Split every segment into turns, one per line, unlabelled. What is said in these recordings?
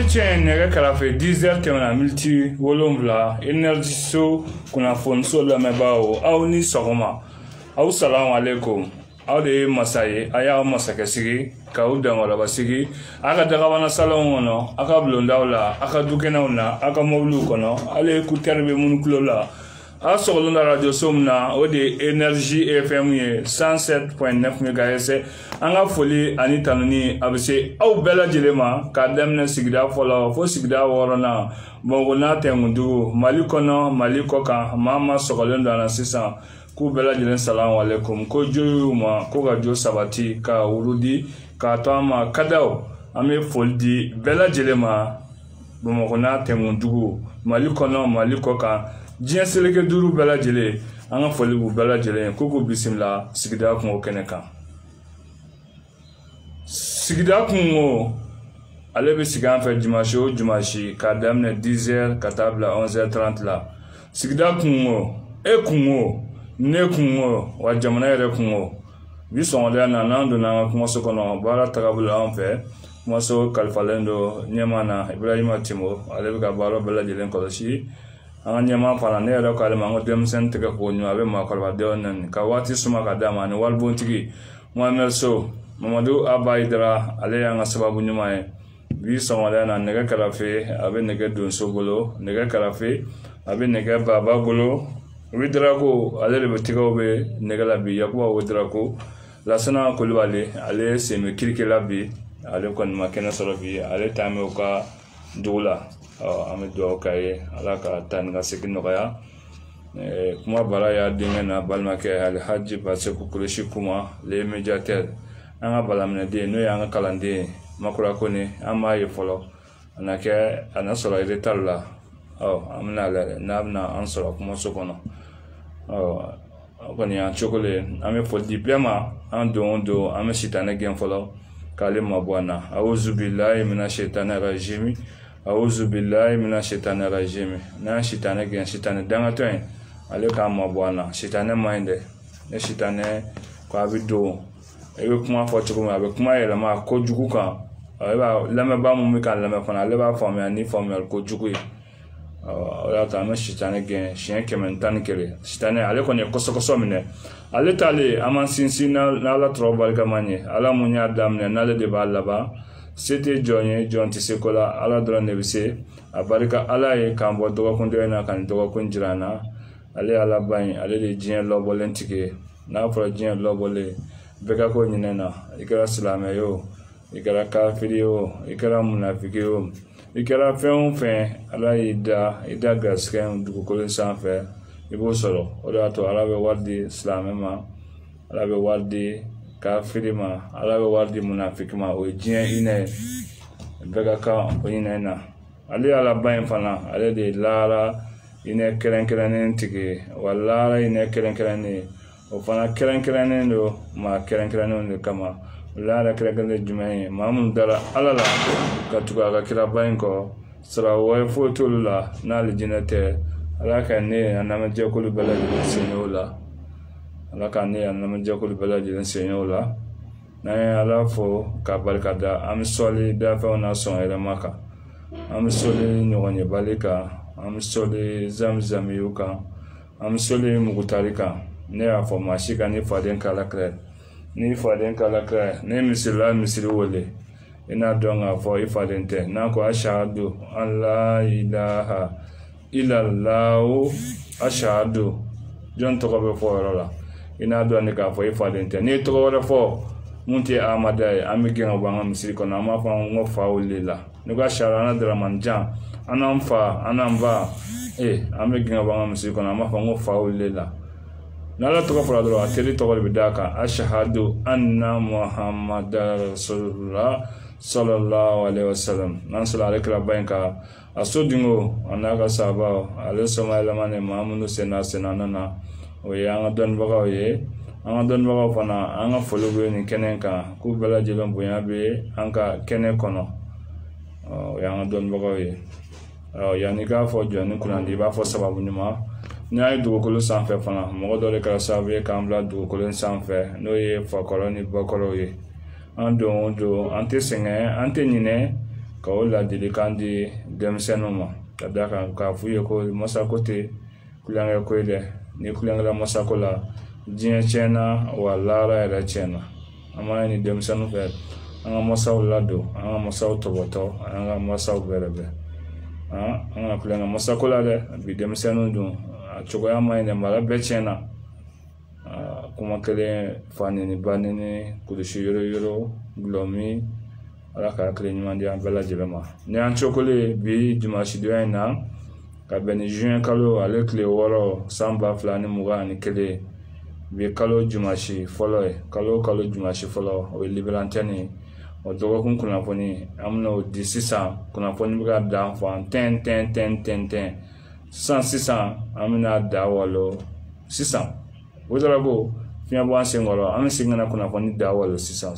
chain nɛgɛ kɛrɛfɛ 10h tɛmɛna miniti 7 Energy So kunnafoni so lamɛnbaaw aw ni sɔgɔma aw salamu alaikum aw de ye masa ye a y'aw masakɛ sigi k'aw dangɔlɔba sigi a ka dagabana salonw kɔnɔ a ka bulondaw la a ka dukɛnɛw na a ka mobiliw kɔnɔ ale écouteurs bɛ minnu tulo la a sɔgɔlen da radio so min na o de ye Energy FM ye 107.9 MHz an ka foli ani tanuni a bɛ se aw bɛɛ lajɛlen ma k'a daminɛ sigida fɔlɔ fo sigida 6nan Bamakɔ n'a tɛnkuntugu Mali kɔnɔ Mali kɔkan maa ma sɔgɔlen don a la sisan k'u bɛɛ lajɛlen salamu alaikum ko jo y'u ma ko ka jo sabati ka wurudi k'a to an ma kadaw an bɛ foli di bɛɛ lajɛlen ma Bamakɔ n'a tɛnkuntugu Mali kɔnɔ Mali kɔkan diɲɛ seleke duuru bɛɛ lajɛlen an ka foli b'u bɛɛ lajɛlen ko k'u bisimila sigida kungo kɛnɛ kan. Sigida kungo ale bɛ sigi an fɛ dimanche o dimanche k'a daminɛ 10h ka taa bila 11h30 la. Sigida kungo e kungo ne kungo wa jamana yɛrɛ kungo bi sɔngɔdenya na n'an donna an ka kumaso kɔnɔ baara tagabolo an fɛ kumaso kalifalen don ɲɛmaa na Ibrahima Timo ale bɛ ka baara bɛɛ lajɛlen kɔlɔsi. An ka ɲɛmaa fana ne yɛrɛ k'ale ma an ka denmisɛnnin tigɛ k'o ɲuman a bɛ maakɔrɔbadenw nɛni ka waati suma ka d'a ma ani walibontigi Mohamed So Mamadu Abayidara ale y'an ka sababu ɲuman ye bi sɔgɔmada na nɛgɛ kɛrɛfɛ a bɛ nɛgɛ donso bolo nɛgɛ kɛrɛfɛ a bɛ nɛgɛ baba bolo Widrako ale de bɛ tigɛw bɛ nɛgɛ la bi Yakuba Widrako Lasana Kulibali ale sen bɛ kirike la bi ale kɔni ma kɛnɛ sɔrɔ bi ale taa mɛ u ka dugu la an bɛ dugawu k'a ye ala ka taa ni ka segin nɔgɔya kuma bara y'a denkɛ na balimakɛ Alhaji Baseku Kureshi Kuma le médiateur an ka balaminɛden n'o y'an ka kalanden Makura Kone an b'a ye fɔlɔ a na sɔrɔ retard la an bɛna lajɛ n'a bɛna an sɔrɔ kumaso kɔnɔ kɔni y'an cogo le an bɛ foli di bɛɛ ma an don o don an bɛ sitanɛ gɛn fɔlɔ k'ale mabɔ an na awuzu bilahi mina shaitani rajim awuzu billahi mina shaitani rajim n'an sitanɛ gɛn sitanɛ dangatɔ in ale k'an mabɔ an na sitanɛ man ɲi dɛ ne sitanɛ ko a bɛ don i bɛ kuma fɔ cogo min a bɛ kuma yɛlɛma kojugu kan e b'a lamɛnbaa mun bɛ k'an lamɛn fana ale b'a faamuya ni faamuyali kojugu ye o y'a to an bɛ sitanɛ gɛn siɲɛ 111 sitanɛ ale kɔni ye kɔsɔkɔsɔ minɛ ale t'ale an ma sinsin n'ala tɔrɔ barikama ye ala mun y'a daminɛ n'ale de b'a laban se tɛ jɔn ye jɔn tɛ se ko la ala dɔrɔn de bɛ se a barika ala ye k'an bɔ dɔgɔkun dɔ in na ka nin dɔgɔkun jira an na ale ala ba in ale de ye diɲɛ lɔbɔlen tigi ye n'a fɔra diɲɛ lɔbɔlen bɛɛ ka ko ɲinɛ na i kɛra silamɛ ye o i kɛra kafiri ye o i kɛra munafiki ye o i kɛra fɛn o fɛn ala y'i da i da garisɛgɛ dugukolo sanfɛ i b'o sɔrɔ o de y'a to ala bɛ wari di silamɛ ma ala bɛ wari di kafiri ma ala bɛ wari di munafiki ma o ye diɲɛ hinɛ ye bɛɛ ka kan o hinɛ na ale ala ba in fana ale de ye laara hinɛ kɛrɛnkɛrɛnnen tigi wa laara hinɛ kɛrɛnkɛrɛnnen o fana kɛrɛnkɛrɛnnen don maa kɛrɛnkɛrɛnnenw de kama laara kɛrɛnkɛrɛnnen jumɛn ye maa minnu dara ala la ka tugu a ka kira ba in kɔ sara wɛrɛ foyi t'olu la n'ale jinɛ tɛ ala ka ne a lamɛnjɛkulu bɛɛ lajɛlen sen o la ala ka ne a lamɛnjɛkulu bɛɛ lajɛlen sen o la n'an ye ala fo ka barika da an bɛ sɔli dafɛnw na sɔn yɛrɛma kan an bɛ sɔli ɲɔgɔn ɲɛbali kan an bɛ sɔli zamzamiw kan an bɛ sɔli mugutari kan ne y'a fɔ maa si ka ni faden kala kɛrɛ ni faden kala kɛrɛ ne misirila misiri wele i n'a dɔn k'a fɔ i faden tɛ n'a ko ashahadu an la ilaha illallahu ashahadu jɔn tɔgɔ bɛ fɔ yɔrɔ la i n'a dɔn ne k'a fɔ i faden tɛ n'i ye tɔgɔ wɛrɛ fɔ mun tɛ Amada ye an bɛ gɛn ka bɔ an ka misiri kɔnɔ an b'a fɔ an ko fa wele la ne ko ashahadu an na Dramani Jan an n'an fa an n'an ba an bɛ gɛn ka bɔ an ka misiri kɔnɔ an b'a fɔ an ko fa wele la n'ala tɔgɔ fɔra dɔrɔn a teri tɔgɔ de bɛ d'a kan ashahadu anna muhammadar rasulullah sallallahu alaihi wasallam n'an sɔrɔ ale kira ba in ka a so dingo a n'a ka sahabaw ale sɔma yɛlɛma ne maa minnu senna nana o ye an ka dɔnnibagaw ye an ka dɔnnibagaw fana an ka foli bɛ nin kɛnɛ kan k'u bɛɛ lajɛlen bonya bɛ an ka kɛnɛ kɔnɔ o ye an ka dɔnnibagaw ye yanni k'a fɔ jɔn ni kunnandi i b'a fɔ sababu ɲuman n'i y'a ye dugukolo sanfɛ fana mɔgɔ dɔ de kɛra sababu ye k'an bila dugukolo sanfɛ n'o ye fakɔrɔ ni bakɔrɔw ye an don o don an tɛ sɛgɛn an tɛ ɲinɛ ka o ladilikan di denmisɛnninw ma ka da kan k'a f'u ye ko masako tɛ kulonkɛ ko ye dɛ ni kulonkɛla masako la diɲɛ tiɲɛna wa lahara yɛrɛ tiɲɛna an b'a ɲini denmisɛnninw fɛ an ka masaw ladon an ka masaw tɔbɔtɔ an ka masaw bɛrɛbɛ an ka kulonkɛ masako la dɛ bi denmisɛnninw dun a cogoya ma ɲi dɛ mara bɛɛ tiɲɛna kuma kelen fa nini ba nini kulusi yoro gulɔmi ala ka hakili ɲuman di an bɛɛ lajɛlen ma ni an cokole bi dimasidonya in na ka bɛn ni juin kalo ale tile 6 san 2021 bi kalo jumasi fɔlɔ ye kalo jumasi fɔlɔ o ye liberantɛni o dɔgɔkun kunnafoni an bɛna o di sisan kunnafoni bɛ ka dan fan tɛn sisan an bɛna da walo sisan o dɔrɔn ko fiɲɛ bɔ an sen kɔrɔ an bɛ segin ka na kunnafoni da walo sisan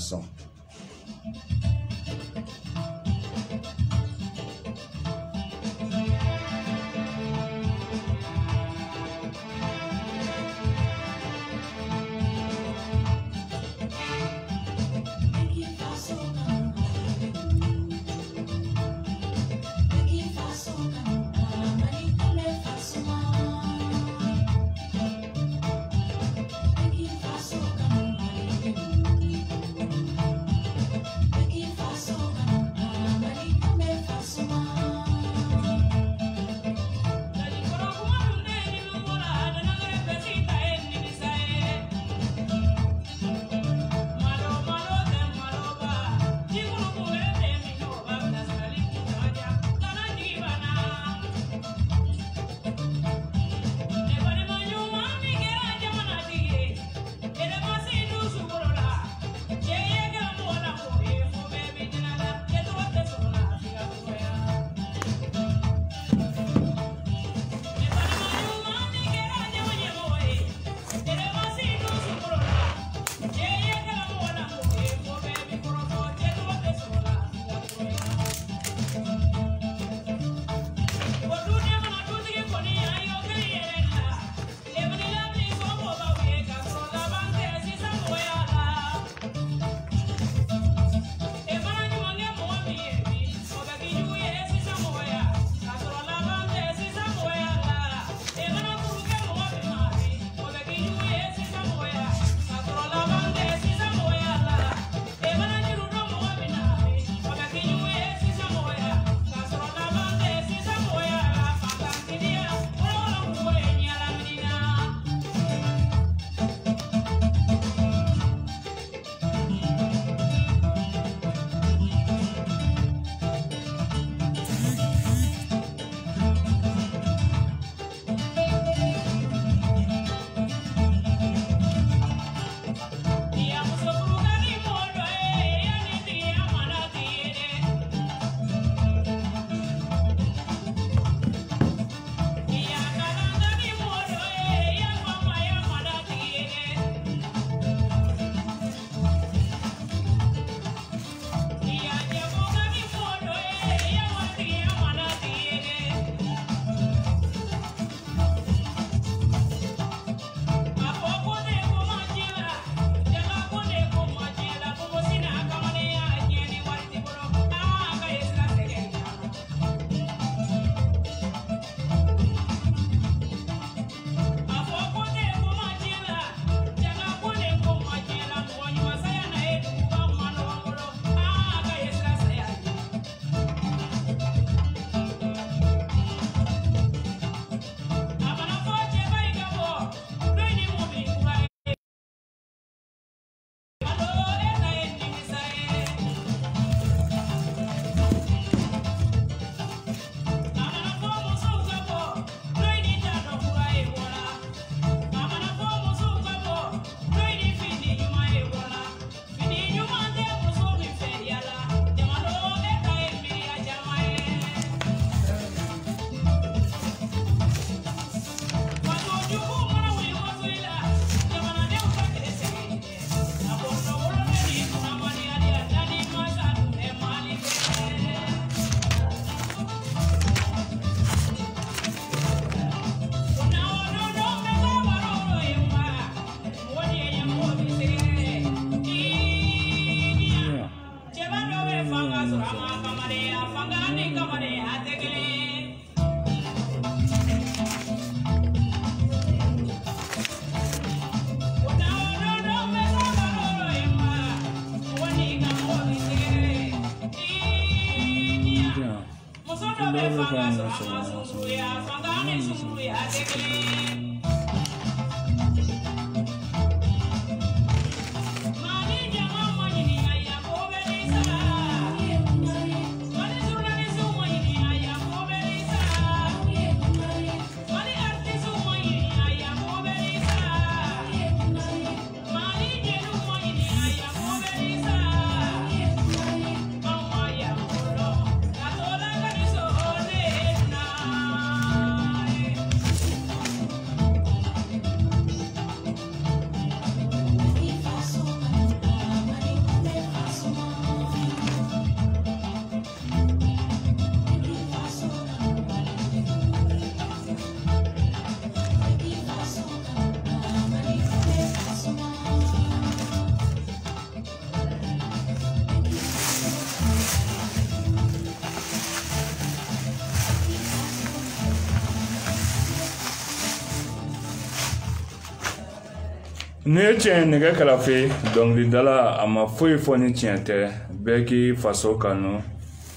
Ne tiɲɛ nɛgɛ kɛrɛfɛ dɔnkilidala a ma foyi fɔ ni tiɲɛ tɛ bɛɛ k'i faso kanu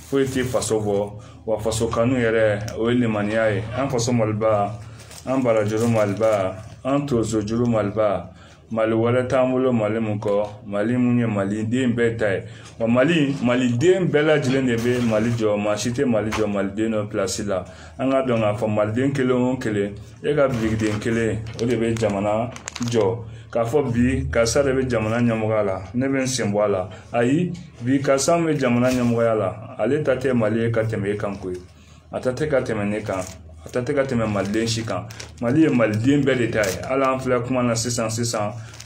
foyi t'i faso bɔ wa faso kanu yɛrɛ o ye limaniya ye an faso maliba an barajuru maliba an tozojuru maliba mali wɛrɛ t'an bolo mali mun kɔ mali mun ye maliden bɛɛ ta ye wa maliden bɛɛ lajɛlen de bɛ mali jɔ maa si tɛ mali jɔ maliden dɔ pilasi la an ka dɔn k'a fɔ maliden kelen o kelen e ka birikiden kelen o de bɛ jamana jɔ k'a fɔ bi karisa de bɛ jamana ɲɛmɔgɔya la ne bɛ n sen bɔ a la ayi bi karisa bɛ jamana ɲɛmɔgɔya la ale ta tɛ mali ye ka tɛmɛ e kan koyi a ta tɛ ka tɛmɛ ne kan a ta tɛ ka tɛmɛ maliden si kan mali ye maliden bɛɛ de ta ye hali an filɛ kuma na sisan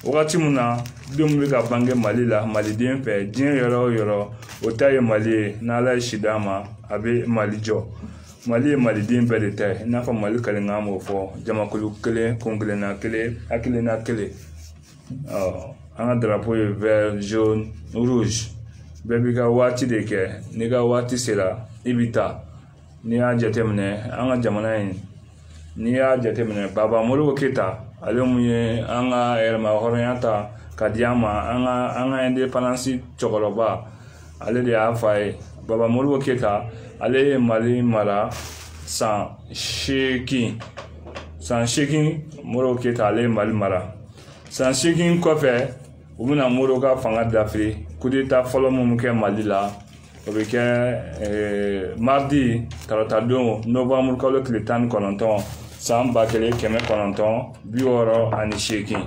wagati min na denw bɛ ka bange mali la maliden fɛ diɲɛ yɔrɔ o yɔrɔ o ta ye mali ye n'ala ye si d'a ma a bɛ mali jɔ mali ye maliden bɛɛ de ta ye i n'a fɔ mali kalenkan m'o fɔ jamakulu kelen kunkelenna kelen hakilina kelen an ka drapeau ye vert jaune rouge bɛɛ b'i ka waati de kɛ n'i ka waati sera i bɛ taa n'i y'a jateminɛ an ka jamana in n'i y'a jateminɛ Baba Modibo Keyita ale mun ye an ka yɛrɛma hɔrɔnya ta ka di an ma an ka indépendance cɛkɔrɔba ale de y'a fa ye Baba Modibo Keyita ale ye Mali mara san 8 Modibo Keyita ale ye Mali mara san 8 kɔfɛ u bɛna Modibo ka fanga dafiri coup d'état fɔlɔ mun kɛ Mali la o bɛ kɛ mardi tarata don novembre kalo tile 19 san 1968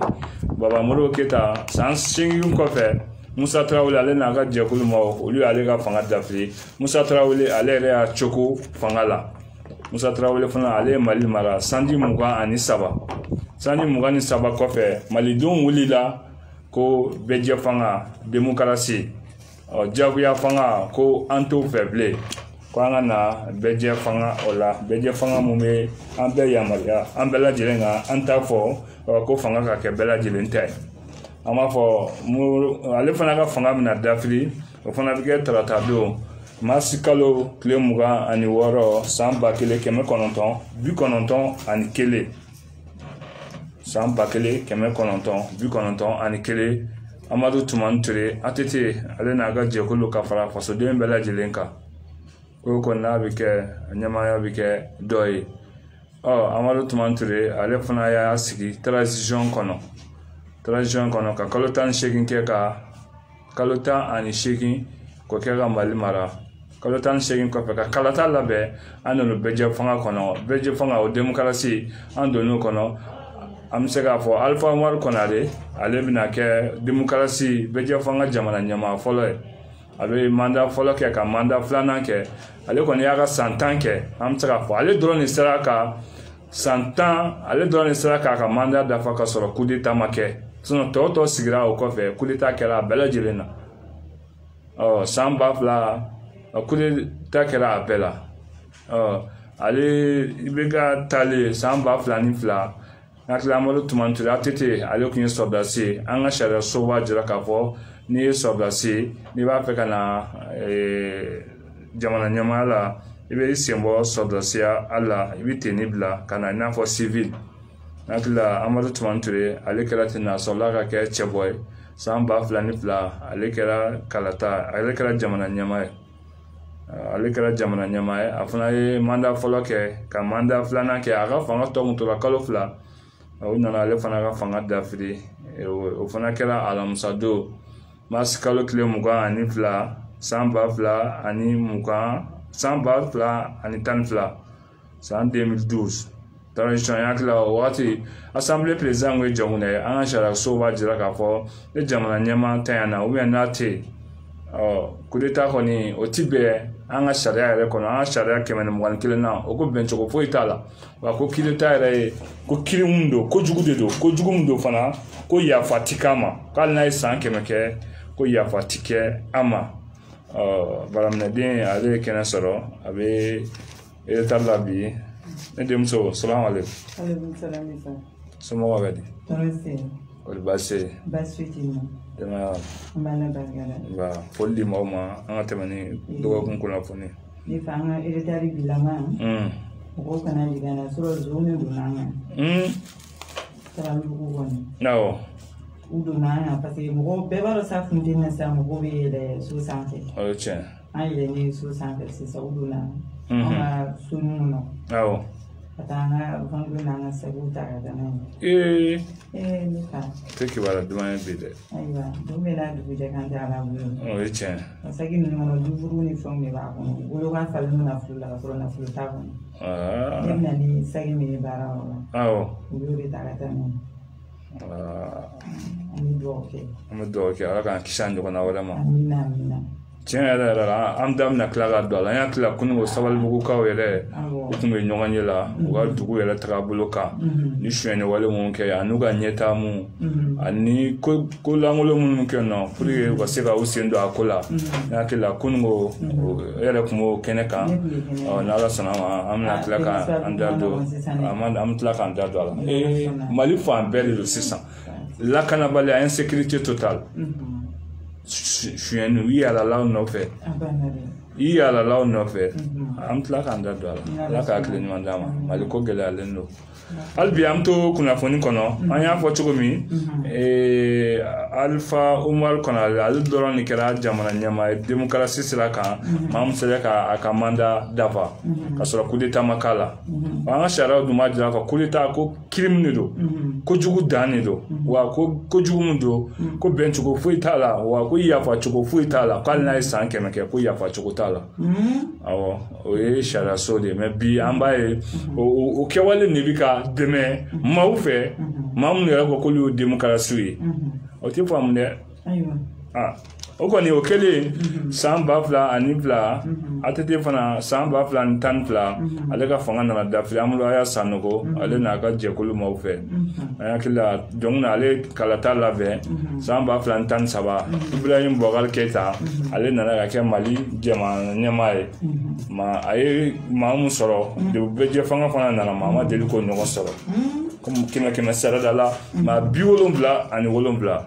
Baba Modibo Keyita san 8 kɔfɛ Musa Tarawele ale n'a ka jɛkulu ma olu y'ale ka fanga dafiri Musa Tarawele ale yɛrɛ y'a cogo fanga la Musa Tarawele fana ale ye Mali mara sanji 23 kɔfɛ malidenw wulila ko bɛɛ fanga démocratie jagoya fanga ko an t'o fɛ bilen ko an ka na bɛɛ fanga o la bɛɛ fanga mun bɛ an bɛɛ yamaruya an bɛɛ lajɛlen kan an t'a fɔ ko fanga ka kɛ bɛɛ lajɛlen ta ye an b'a fɔ ale fana ka fanga bɛna dafiri o fana bɛ kɛ tarata don mars kalo tile 26 san 1991 san 1991 Amadu Tumani Ture ATT ale n'a ka jɛkulu ka fara fasoden bɛɛ lajɛlen kan o kɔni n'a bɛ kɛ ɲɛmaaya bɛ kɛ dɔ ye Amadu Tumani Ture ale fana y'a sigi transition kɔnɔ ka kalo 18 kɛ ka kalo 18 k'o kɛ ka Mali mara kalo 18 kɔfɛ ka kalata labɛn an donna bɛɛ fanga kɔnɔ bɛɛ fanga o démocratie an donn'o kɔnɔ an bɛ se k'a fɔ Alpha Umaru Konare ale bɛna kɛ démocratie bɛɛ fanga jamana ɲɛmaa fɔlɔ ye a bɛ mandat fɔlɔ kɛ ka mandat filanan kɛ ale kɔni y'a ka san 10 kɛ an bɛ se k'a fɔ ale dɔrɔn de sera ka san 10 ale dɔrɔn de sera k'a ka mandat dafa ka sɔrɔ coup d'état ma kɛ sinon tɔw sigira o kɔfɛ coup d'état kɛra a bɛɛ lajɛlen na san 2000 coup d'état kɛra a bɛɛ la ale bɛ ka taalen san 2002 hakili Amadu Tumani Ture ATT ale tun ye sɔrdasi an ka sariya so b'a jira k'a fɔ n'i ye sɔrdasi n'i b'a fɛ ka na jamana ɲɛmaaya la i bɛ sen bɔ sɔrdasiya la i bɛ tenue bila ka na i n'a fɔ civil hakili Amadu Tumani Ture ale kɛra ten na sɔrɔla ka kɛ cɛbɔ ye san 2002 ale kɛra kalata ale kɛra jamana ɲɛmaa ye ale kɛra jamana ɲɛmaa ye a fana ye manda fɔlɔ kɛ ka manda filanan kɛ a ka fanga tɔ mun tora kalo 2 o nana ale fana ka fanga dafiri o fana kɛra alamisa don mars kalo tile 22 san 2012 san 2012 transition yakila o waati assemblée président ko jamuna ye an ka sariya so b'a jira k'a fɔ ne jamana ɲɛmaa ta yan na n'a tɛ coup d'état kɔni o ti bɛn an ka sariya yɛrɛ kɔnɔ an ka sariya 121 na o ko bɛncogo foyi t'a la wa ko coup d'état yɛrɛ ye ko kiri mun don kojugu de don kojugu mun don fana ko yafa ti k'a ma k'ale n'a ye san 100 kɛ ko yafa ti kɛ an ma baraminɛden ale ye kɛnɛ sɔrɔ a bɛ état la bi ne denmuso salamu alaikum.
Alaikum salam isa.
Somɔgɔw bɛ di?
Tɔɔrɔ se.
O de baasi.
Baasi t'i ma.
Denbaya.
An b'a la barika la.
Nka foli di maaw ma an ka tɛmɛ ni dɔgɔkun kunnafoni.
Ni fa an ka eretari bilama. Mɔgɔw kana jigin an na sɔrɔ zon min donna an kan. Tarawelebugu kɔni.
Awɔ.
U donna an kan parce que mɔgɔw bɛɛ b'a dɔn sa funteni na sisan mɔgɔw bɛ yɛlɛ so sanfɛ.
O ye tiɲɛ.
An yɛlɛnnen so sanfɛ sisan u donna an ka so ninnu na.
Awɔ.
Ka taa an ka vangolo n'an ka sagiw ta ka taa n'a ye. Ne fa.
Tɛ kibaruya duman ye bi dɛ.
Ayiwa dugu bɛ n'a dugu jɛ kan tɛ ala bolo.
O ye tiɲɛ.
Sagi ninnu kɔnɔ dufuru ni fɛnw de b'a kɔnɔ bolo ka falen n'u nafolo la ka sɔrɔ nafolo t'a kɔnɔ. Ne bɛna ni sagi min ye baara yɔrɔ la.
Awɔ.
U y'o de ta ka taa n'a ye. An bɛ dugawu kɛ.
An bɛ dugawu kɛ ala k'an kisi a ɲɔgɔnna wɛrɛ ma.
Amina amina.
Tiɲɛ yɛrɛ yɛrɛ la an da bɛna tila ka don a la an y'a tila kununko Sabalibugukaw yɛrɛ u tun bɛ ɲɔgɔn ye la u ka dugu yɛrɛ tagabolo kan ni sonyɛni wale minnu kɛ ani u ka ɲɛtaa mun ani ko lankolon minnu kɛ nɔ pour que u ka se ka u sen don a ko la n y'a tila kununko e yɛrɛ tun b'o kɛnɛ kan n'ala sɔnna ma an bɛna tila k'an da don an bɛ tila k'an da don a la Mali fan bɛɛ de don sisan lakanabaliya insécurité totale. Suyɛni u yalalaw nɔfɛ i yalalaw nɔfɛ an bɛ tila k'an da don a la ala k'a hakili ɲuman d'a ma Mali ko gɛlɛyalen don hali bi an bɛ to kunnafoni kɔnɔ an y'a fɔ cogo min Alifa Umaru Konare ale dɔrɔn de kɛra jamana ɲɛmaa ye démocratie sira kan maa min sera k'a ka manda dafa ka sɔrɔ coup d'état ma k'a la an ka sariyaw dun b'a jira ko coup d'état ko crime de don kojugu dan de don wa ko kojugu min don ko bɛncogo foyi t'a la wa ko yafacogo foyi t'a la k'ale n'a ye san 100 kɛ ko yafacogo t'a la awɔ o ye sariya so de mais bi an b'a ye o kɛwale de bɛ ka dɛmɛ maaw fɛ maa minnu yɛrɛ ko k'olu ye démocratie ye o tɛ faamu dɛ o kɔni o kɛlen san 2002 ATT fana san 2012 ale ka fanga nana dafiri Amadu Aya Sanogo ale n'a ka jɛkulu maaw fɛ an hakili la donc ale kalata labɛn san 2013 Ibrahim Boubacar Keita ale nana ka kɛ Mali jamana ɲɛmaa ye a ye maa min sɔrɔ de bɛɛ jɛ fanga fana nana maa ma deli k'o ɲɔgɔn sɔrɔ comme 100 sarada la maa 77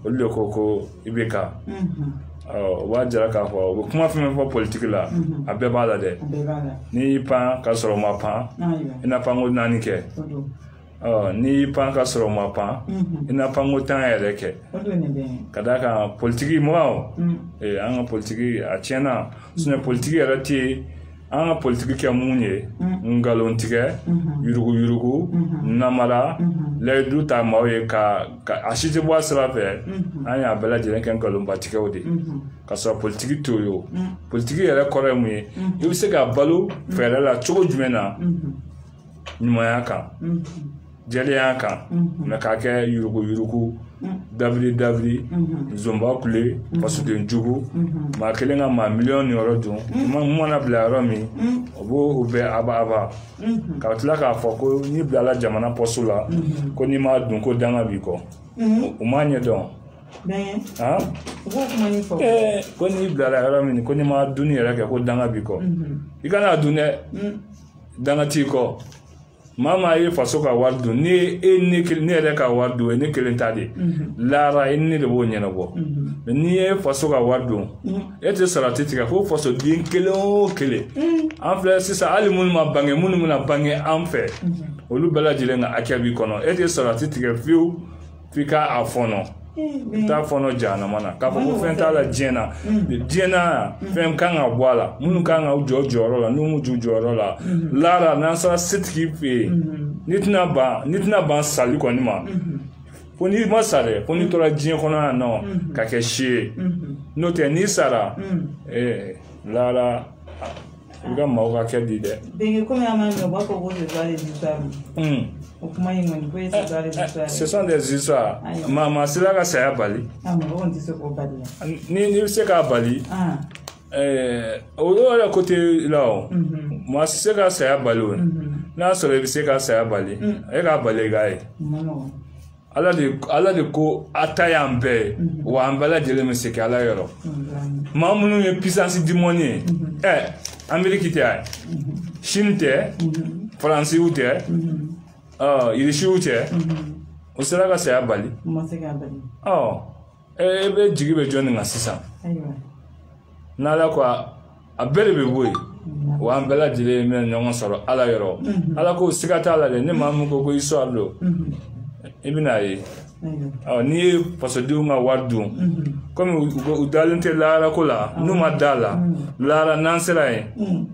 olu de ko IBK o b'a jira k'a fɔ u bɛ kuma fɛn fɛn fɔ politique la a bɛɛ b'a la dɛ n'i y'i pan ka sɔrɔ o ma pan i na panko 4 kɛ n'i y'i pan ka sɔrɔ o ma pan i na panko 10 yɛrɛ kɛ ka d'a kan politique mɔgɔw an ka politique a tiɲɛna sinon politique yɛrɛ tɛ an ka politique kɛ mun ye ngalon tigɛ yurugu namara layidu ta maaw ye ka a si tɛ bɔ a sira fɛ an y'a bɛɛ lajɛlen kɛ ngalonbatigɛw de ka sɔrɔ politique to ye politique yɛrɛ kɔrɔ ye mun ye i bɛ se ka balo fɛɛrɛ la cogo jumɛn na ɲumanya kan jɛlenya kan mɛ k'a kɛ yurugu dabiri zomba kule fasoden jugu maa kelen ka maa miliyɔn yɔrɔ dun mana bila yɔrɔ min o b'o bɛɛ aba ka tila k'a fɔ ko n'i bilala jamana pɔsu la ko n'i m'a dun ko danga b'i kɔ o m'a ɲɛdɔn ko n'i bilala yɔrɔ min ko n'i m'a dunni yɛrɛ kɛ ko danga b'i kɔ i kana dun dɛ danga t'i kɔ maa ye faso ka wari dun ni ne yɛrɛ ka wari dun ne kelen ta de lara i ne de b'o ɲɛnabɔ n'i ye faso ka wari dun e tɛ sarati tigɛ fo faso den kelen o kelen an filɛ sisan hali minnu ma bange minnu bɛna bange an fɛ olu bɛɛ lajɛlen ka hakɛ b'i kɔnɔ e tɛ sarati tigɛ fiyewu f'i ka a fɔnɔ ta fono jana mana ka fo ko fen ta la jena fem kan ga wala mun kan ga joro la no mu joro la lara na sa sitki fe nitna ba sali ko ni ma foni ma sare foni to la jien ko na no ka ke shi no te ni sara lara ga ma ka ke di de
de ko me ama no ba ko bo de vale du sabu
ce sont des histoires. Maman, c'est là que ça a bali. Ni c'est qu'à bali. Au l'autre côté là, moi c'est que ça a bali. Là, c'est que ça a bali. Et qu'à bali gars. ala de ko atayambe wa ambala jele meseke ala yoro mamunu ye puissance dimonier Amérique te ay Chine te France ou te il est te o sera ka saya bali be jigi be joni nga sisa na la kwa abere be boy wa ambala jele me nyongo soro ala yoro ala ko sigata ala de ne mamu ko iso ablo ibinaye ni pasodu nga wadu comme udalente lara kola numa dala lara nansera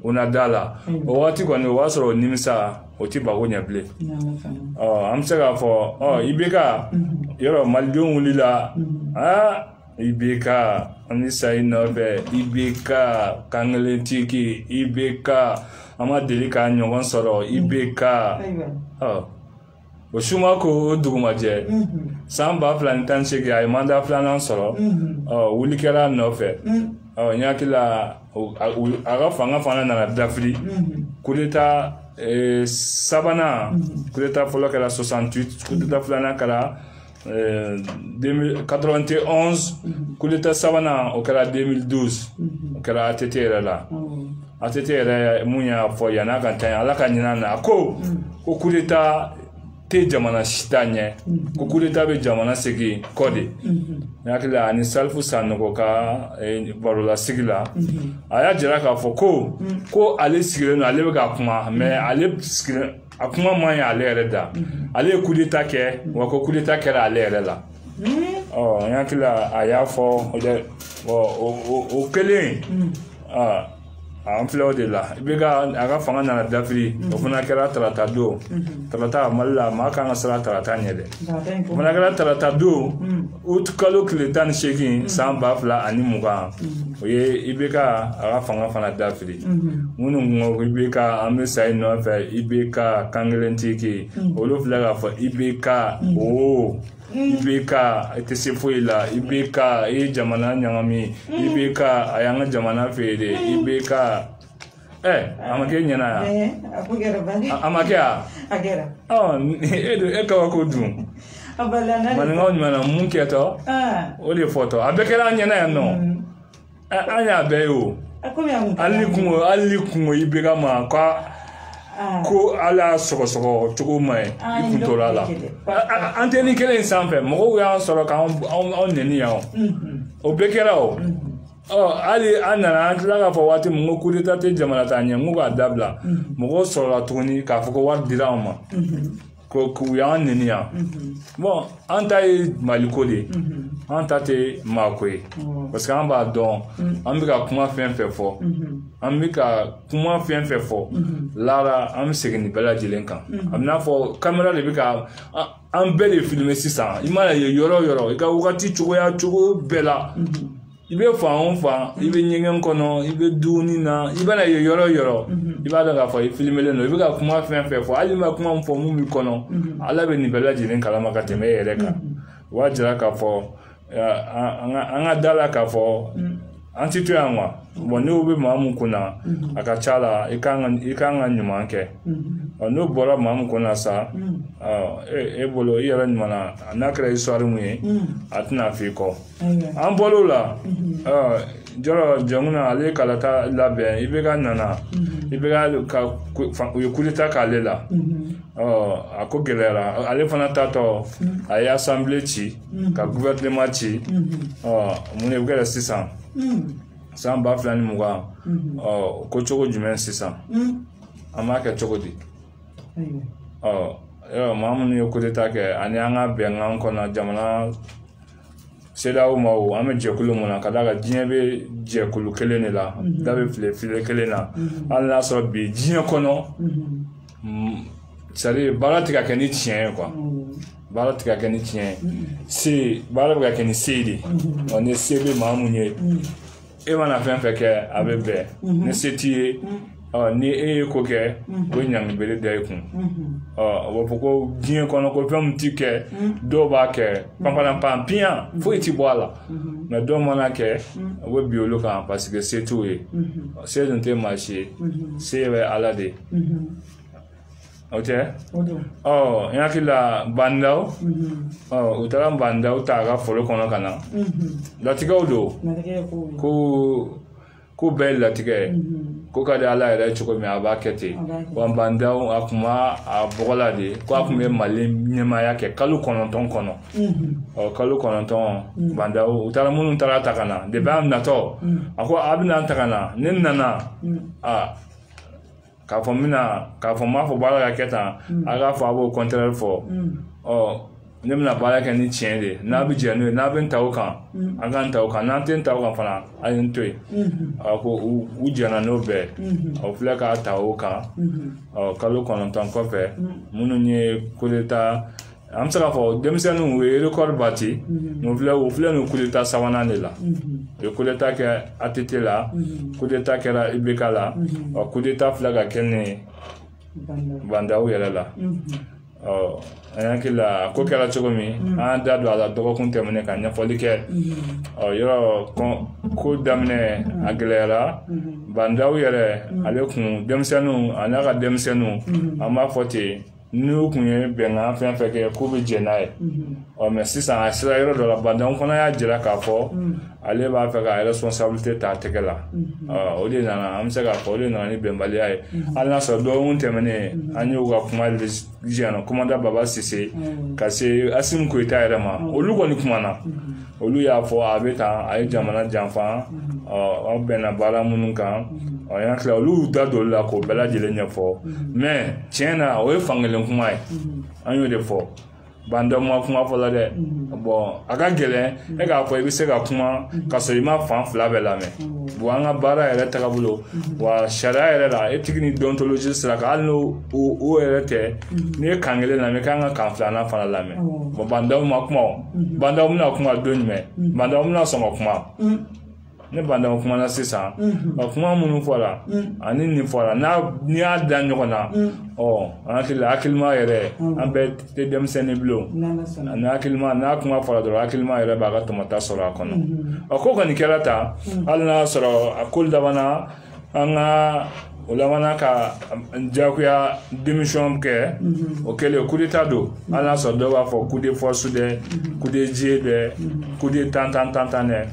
una dala o wati ko ni wasoro nimisa o ti ba wonya ble am sega fo ibeka yoro maldion wulila ibeka ani sai nove ibeka kangelentiki ibeka ama delika nyongon soro ibeka o shuma ko dugumaje samba plan tan shege ay manda plan soro wulikera nofe nyakila aga fanga na dafri kuleta sabana kuleta folokela 68 kuleta flana kala 2091 kuleta sabana okala 2012 okala atetera la atetera munya fo yana kan tan ala kan nyina ko kuleta te jamana sitanye ko kuleta be jamana segi kode yakila ani salfu sanogo ka barola sigila aya jira ka fo ko ale sigile no ale ga kuma mais ale sigile akuma man ya ale reda ale kuleta ke wa ko kuleta ke ale rela yakila aya fo o kele en fleur de la bega aga fanga na dafri o fana kera trata do trata malla ma kan sara trata nyede fana kera trata do ut kalo kletan shekin samba fla ani muga oye ibeka aga fanga dafri munu ngo ibeka amesai no fa ibeka kangelentiki olo fla ga fa ibeka ibeka ete sefoila ibeka jamana nyangami ibeka ayanga jamana fede ibeka amake nyana amake
agera
ekawa ko dum mananga nyana munketo ole photo abekera nyana ya no anya beyo ali kungo ibeka ma kwa ko ala sogo chugo mai ikuntora la anteni kele sanfɛ mɔgɔw y'a sɔrɔ ka on neni ya o bekera ali anana an tila ka fɔ waati mun ko kudeta tɛ jamana ta ɲɛ ngo ka dabila mɔgɔw sɔrɔla tuguni k'a fɔ ko wari dira an ma ko y'an neni ya bon an ta ye maliko de an ta tɛ maako ye parce que an b'a dɔn an bɛ ka kuma fɛn fɛn fɔ lara an bɛ segin nin bɛɛ lajɛlen kan a bɛ n'a fɔ kamera de bɛ ka an bɛɛ de filmer sisan i mana ye yɔrɔ yɔrɔ i ka wagati cogoya cogo bɛɛ la i bɛ fan o fan i bɛ ɲɛgɛn kɔnɔ i bɛ dumuni na i bɛna ye yɔrɔ yɔrɔ i b'a dɔn k'a fɔ i filmelen don i bɛ ka kuma fɛn fɔ hali ma kuma min fɔ mun b'i kɔnɔ ala bɛ nin bɛɛ lajɛlen kalama ka tɛmɛ e yɛrɛ kan o b'a jira k'a fɔ an ka da la k'a fɔ an ti to yan wa bon n'o bɛ maa mun kunna a ka ca la i kan ka ɲuman kɛ n'o bɔra maa mun kunna sa e bolo i yɛrɛ ɲuman n'a kɛra histoire mun ye a tɛna f'i kɔ an bɔr'o la jɔrɔ jɔnkuna ale kalata labɛn i bɛ ka nana i bɛ ka u ye kulita k'ale la a ko gɛlɛyara ale fana tatɔ a ye assemblée ci ka gouvernement ci mun de bɛ kɛ sisan san 2020 ko cogo jumɛn sisan an b'a kɛ cogo di maa minnu ye coup d'état kɛ ani an ka bɛnkan kɔnɔ jamana CEDEAO maaw an bɛ jɛkulu mun na ka d'a kan diɲɛ bɛ jɛkulu kelen de la da bɛ file kelen na hali n'a sɔrɔ bi diɲɛ kɔnɔ c'est-à-dire baara tɛ ka kɛ ni tiɲɛ ye quoi baara tɛ ka kɛ ni tiɲɛ ye baara bɛ ka kɛ ni se de ni se bɛ maa mun ye e mana fɛn fɛn kɛ a bɛ bɛn ni se t'i ye ni e ye ko kɛ o ye ɲangibere da i kun o b'a fɔ ko diɲɛ kɔnɔ ko fɛn min ti kɛ dɔw b'a kɛ panpalan piyan foyi ti bɔ a la mais dɔw mana kɛ o bɛ bi olu kan parce que se t'u ye se dun tɛ maa si ye se bɛ ala de o tɛ n hakili la bandaw u taara bandaw ta a ka foro kɔnɔ ka na latigɛw don ko bɛɛ ye latigɛ ye ko ka di ala yɛrɛ cogo min a b'a kɛ ten wa bandaw a kun b'a bɔgɔla de ko a kun bɛ mali ɲɛmaaya kɛ kalo 9 kɔnɔ kalo 9 bandaw u taara minnu taara ta ka na depuis an natɔ a ko a bɛna ta ka na ne nana k'a fɔ n b'a fɔ baara ka kɛ tan a k'a fɔ a b'o contraire fɔ ne bɛna baara kɛ ni tiɲɛ de n'a bɛ jɛ n'o ye n'a bɛ n ta o kan an ka n ta o kan n'an tɛ n ta o kan fana a ye n to yen ko u jɛna n'o bɛɛ o filɛ k'a ta o kan kalo 9 kɔfɛ minnu ye coup d'état an bɛ se k'a fɔ denmisɛnninw u ye record bati u filɛ nin coup d'état sabanan de la u ye coup d'état kɛ ATT la coup d'état kɛra IBK la coup d'état filɛ ka kɛ ni bandaw yɛrɛ la an hakili la ko kɛra cogo min an da don a la dɔgɔkun tɛmɛnen ka ɲɛfɔli kɛ yɔrɔ ko daminɛ a gɛlɛyara bandaw yɛrɛ ale kun denmisɛnninw a n'a ka denmisɛnninw an b'a fɔ ten n'u kun ye bɛnkan fɛn fɛn kɛ k'u bɛ jɛ n'a ye mais sisan a sera yɔrɔ dɔ la bandaw fana y'a jira k'a fɔ ale b'a fɛ ka responsabilité ta a tɛgɛ la o de nana an bɛ se k'a fɔ o de nana ni bɛnbaliya ye hali n'a sɔrɔ dɔgɔkun tɛmɛnen an y'u ka kuma jiyana commandant Baba Sise ka se Asimu Koyita yɛrɛ ma olu kɔni kumana olu y'a fɔ a bɛ tan a ye jamana janfa aw bɛnna baara minnu kan an y'a tila olu da don la k'o bɛɛ lajɛlen ɲɛfɔ mais tiɲɛ na o ye fankelen kuma ye an y'o de fɔ bandaw ma kuma fɔla dɛ bon a ka gɛlɛn e k'a fɔ i bɛ se ka kuma ka sɔrɔ i ma fan fila bɛɛ lamɛn bon an ka baara yɛrɛ tagabolo wa sariya yɛrɛ la éthique ni déontologie sira kan hali n'o yɛrɛ tɛ n'i ye kan kelen lamɛn k'an ka kan filanan fana lamɛn bon bandaw ma kuma bandaw bɛna kuma don jumɛn bandaw bɛna sɔn ka kuma ne bandaw kumana sisan kuma minnu fɔra ani nin fɔra n'i y'a da ɲɔgɔn na an hakilima yɛrɛ an bɛɛ tɛ denmisɛnnin bilen ani hakilima n'a kuma fɔra dɔrɔn hakilima yɛrɛ b'a ka tɔmɔta sɔrɔ a kɔnɔ ko kɔni kɛra ta hali n'a sɔrɔ a ko labanna an ka o labanna ka jagoya démission kɛ o kɛlen coup d'état don hali n'a sɔrɔ dɔw b'a fɔ coup de force dɛ coup de dieu dɛ coup de tan dɛ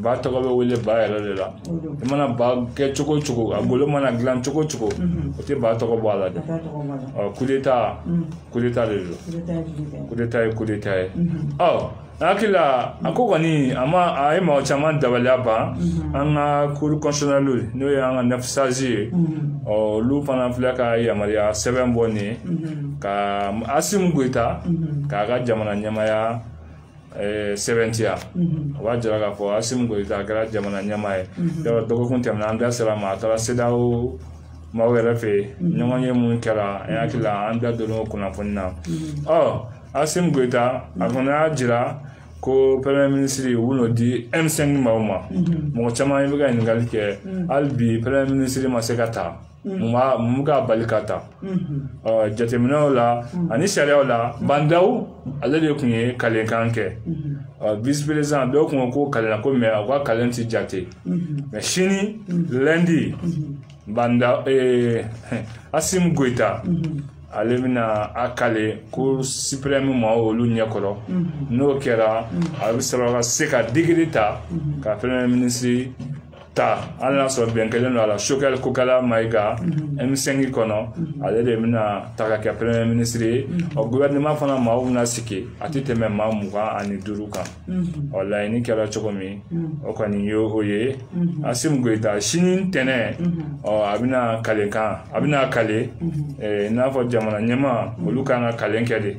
ba tɔgɔ bɛ wele ba yɛrɛ de la i mana ba kɛ cogo o cogo a golo mana dilan cogo o cogo o tɛ ba tɔgɔ bɔ a la dɛ coup d'état de don coup d'état ye coup d'état ye hakili la a ko kɔni a ye mɔgɔ caman dabaliya ban an ka cour constitutionnelle n'o ye an ka 9 sages ye olu fana filɛ ka yamaruya sɛbɛn bɔ nin ye ka Asimu Goyita k'a ka jamana ɲɛmaya sɛbɛntiya o b'a jira k'a fɔ Asimu Goyita a kɛra jamana ɲɛmaa ye dɔgɔkun tɛmɛna an da sera ma a taara CEDEAO maaw yɛrɛ fɛ ɲɔgɔn ye mun kɛra an hakili la an da donn'o kunnafoni na Asimu Goyita a fana y'a jira ko premier ministre u n'o di M5 maaw ma mɔgɔ caman i bɛ ka ɲininkali kɛ hali bi premier ministre ma se ka ta mun ka bali ka ta jateminɛw la ani sariyaw la bandaw ale de tun ye kalenkan kɛ vice président dɔw tun ko kalenna ko mais u ka kalen ti jate mais sini lundi banda Asimu Goyita ale bɛna a kale ko suprême ma olu ɲɛkɔrɔ n'o kɛra a bɛ sɔrɔ ka se ka digiri ta ka premier ministre ta hali n'a sɔrɔ bɛn kelen don a la Choguel Kokala Mayiga M5 kɔnɔ ale de bɛna ta ka kɛ premier ministre ye gouvernement fana maaw bɛna sigi a tɛ tɛmɛ maa 25 kan laɲini kɛra cogo min o kɔni ye o ye Asimu Goyita sini ntɛnɛn a bɛna kalenkan a bɛna kale i n'a fɔ jamana ɲɛmaa olu kan ka kalen kɛ de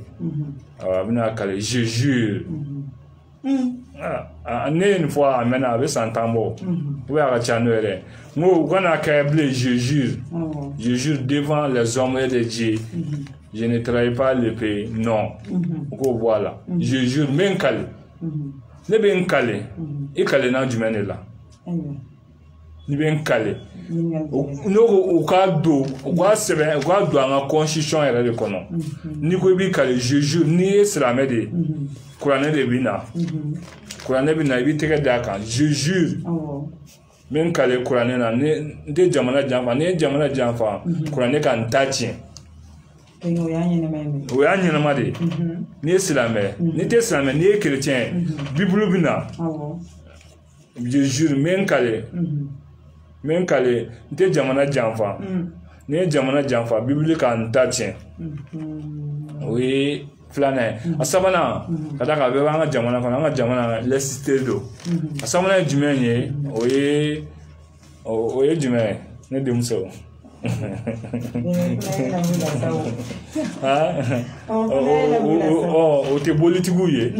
a bɛna kale je jure ne une fois amena avec santambo oui à chanere moi quand a câblé je jure devant les hommes et les dieux je ne trahis pas l'épée non ko voilà je jure men kale ne ben kale e kale na jumene la ni ben kale no o ka do o ka sebe o ka do an constitution era de kono ni ko bi kale je jure ni islam de Kurane de bina Kurane bina bi tege da kan je jure men kale Kurane na ne de jamana jamfa ne jamana jamfa Kurane kan tachi o ya nyina ma de ni islam ni te islam ni chrétien bible bina je jure men kale de jamana jamfa ne jamana jamfa bible kan tachi oui flana asabana kada ka be nga jamana kana nga jamana lesité do asabana jumenye oye jumenye ne de muso o te politiku ye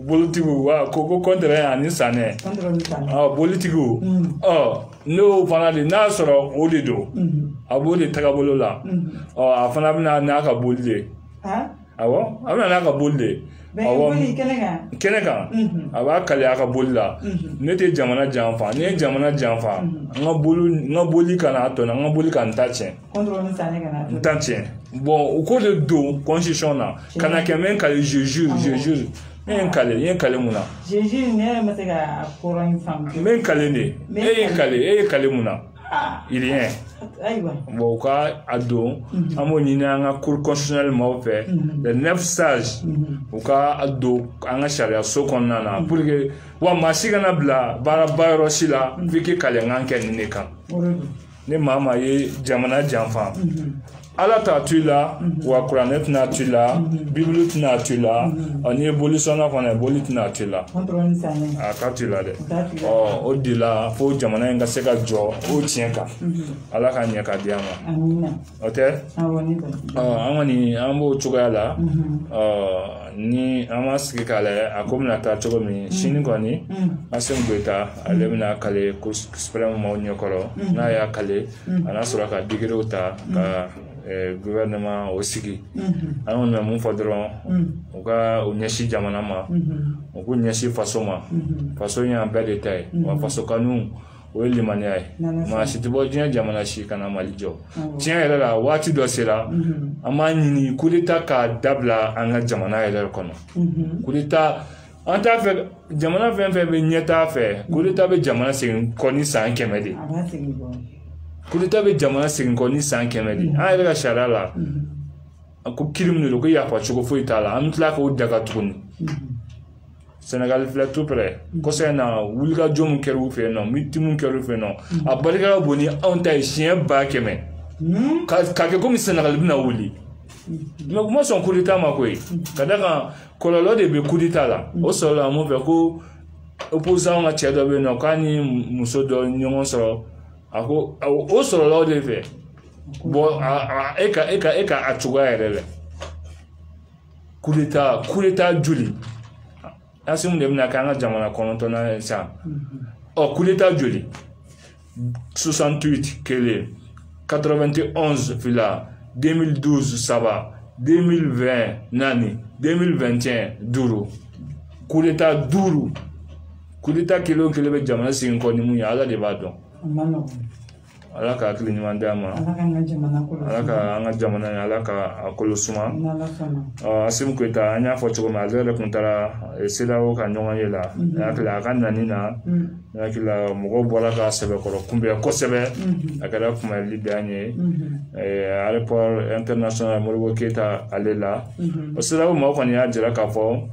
politiku wa ko contre ani sane politiku no fana de na soro o de do abode tagabolo la afana bina na ka bolide awo abana na ka bolide awo keneka aba kale aka bolila ne te jamana janfa ne jamana janfa nga boli kana to na nga boli kan tache tache bon au cours de do constitution na kana kemen kale je jure men kale muna
je jure ne ma te ga coran fam
men kale ne kale muna il rien bon ka ado amoni na nga cour constitutionnel mo fait les 9 sages ou ka ado anga sharia so konna na pour que wa masiga na bla bara bayro sila fiki kale nganke ni kan ne mama ye jamana janfa ala ta tula wa Qur'anet na tula bible na tula ani evolution na kona evolution na tula ka tula de o dila fo jamana nga seka jo o tienka ala ka nya ka diama amina ote amani ambo chugala ni amas kale akomna ta chogomi shini koni asembeta alemna kale ko supreme mo nyokoro na ya kale ana sura ka digiro ta ka gouvernement aussi on a mon fadron on ga onyeshi jamana ma on ko nyeshi faso ma faso ya en détail wa faso kanu o limani ay ma sitibo jina jamana shi kana malijo tiens era la wati do sera amani ni kulita ka dabla anga jamana era kono kulita anta fe jamana fe be nyeta fe kulita be jamana sin koni san kemedi kulita be jamana sin koni san kemedi a era sharala ko kirimni lo ko ya fa chugo fo itala amtla ko daga tuni Sénégal fait tout près ko sena wulga jom keru fe no mitimun keru fe no abarika boni anta chien ba keme ka ke comme Sénégal bina wuli mais comment son kulita makoi kadaka kololo de be kulita la o solo mo fe ko opposant ma chedo be no kani musodo nyongo so ako o solo lo de fe bo eka atuga erele kulita juli asimu de bina kanga jamana konto na sa kulita juli 68 kele 91 fila 2012 saba 2020 nani 2021 duru kulita kilo be jamana sin ko ni mu ya ala de badon ala ka akili nyuma dama ala ka anga jamana ala ka akolo suma asimu kweta anya fo choko ma zele kuntara sida o ka nyonga yela akila ka nani na akila mugo bola ka sebe ko kumbe ko sebe akara kuma lidanye airport international mo keta alela o sida o ma ko ni ajira ka fo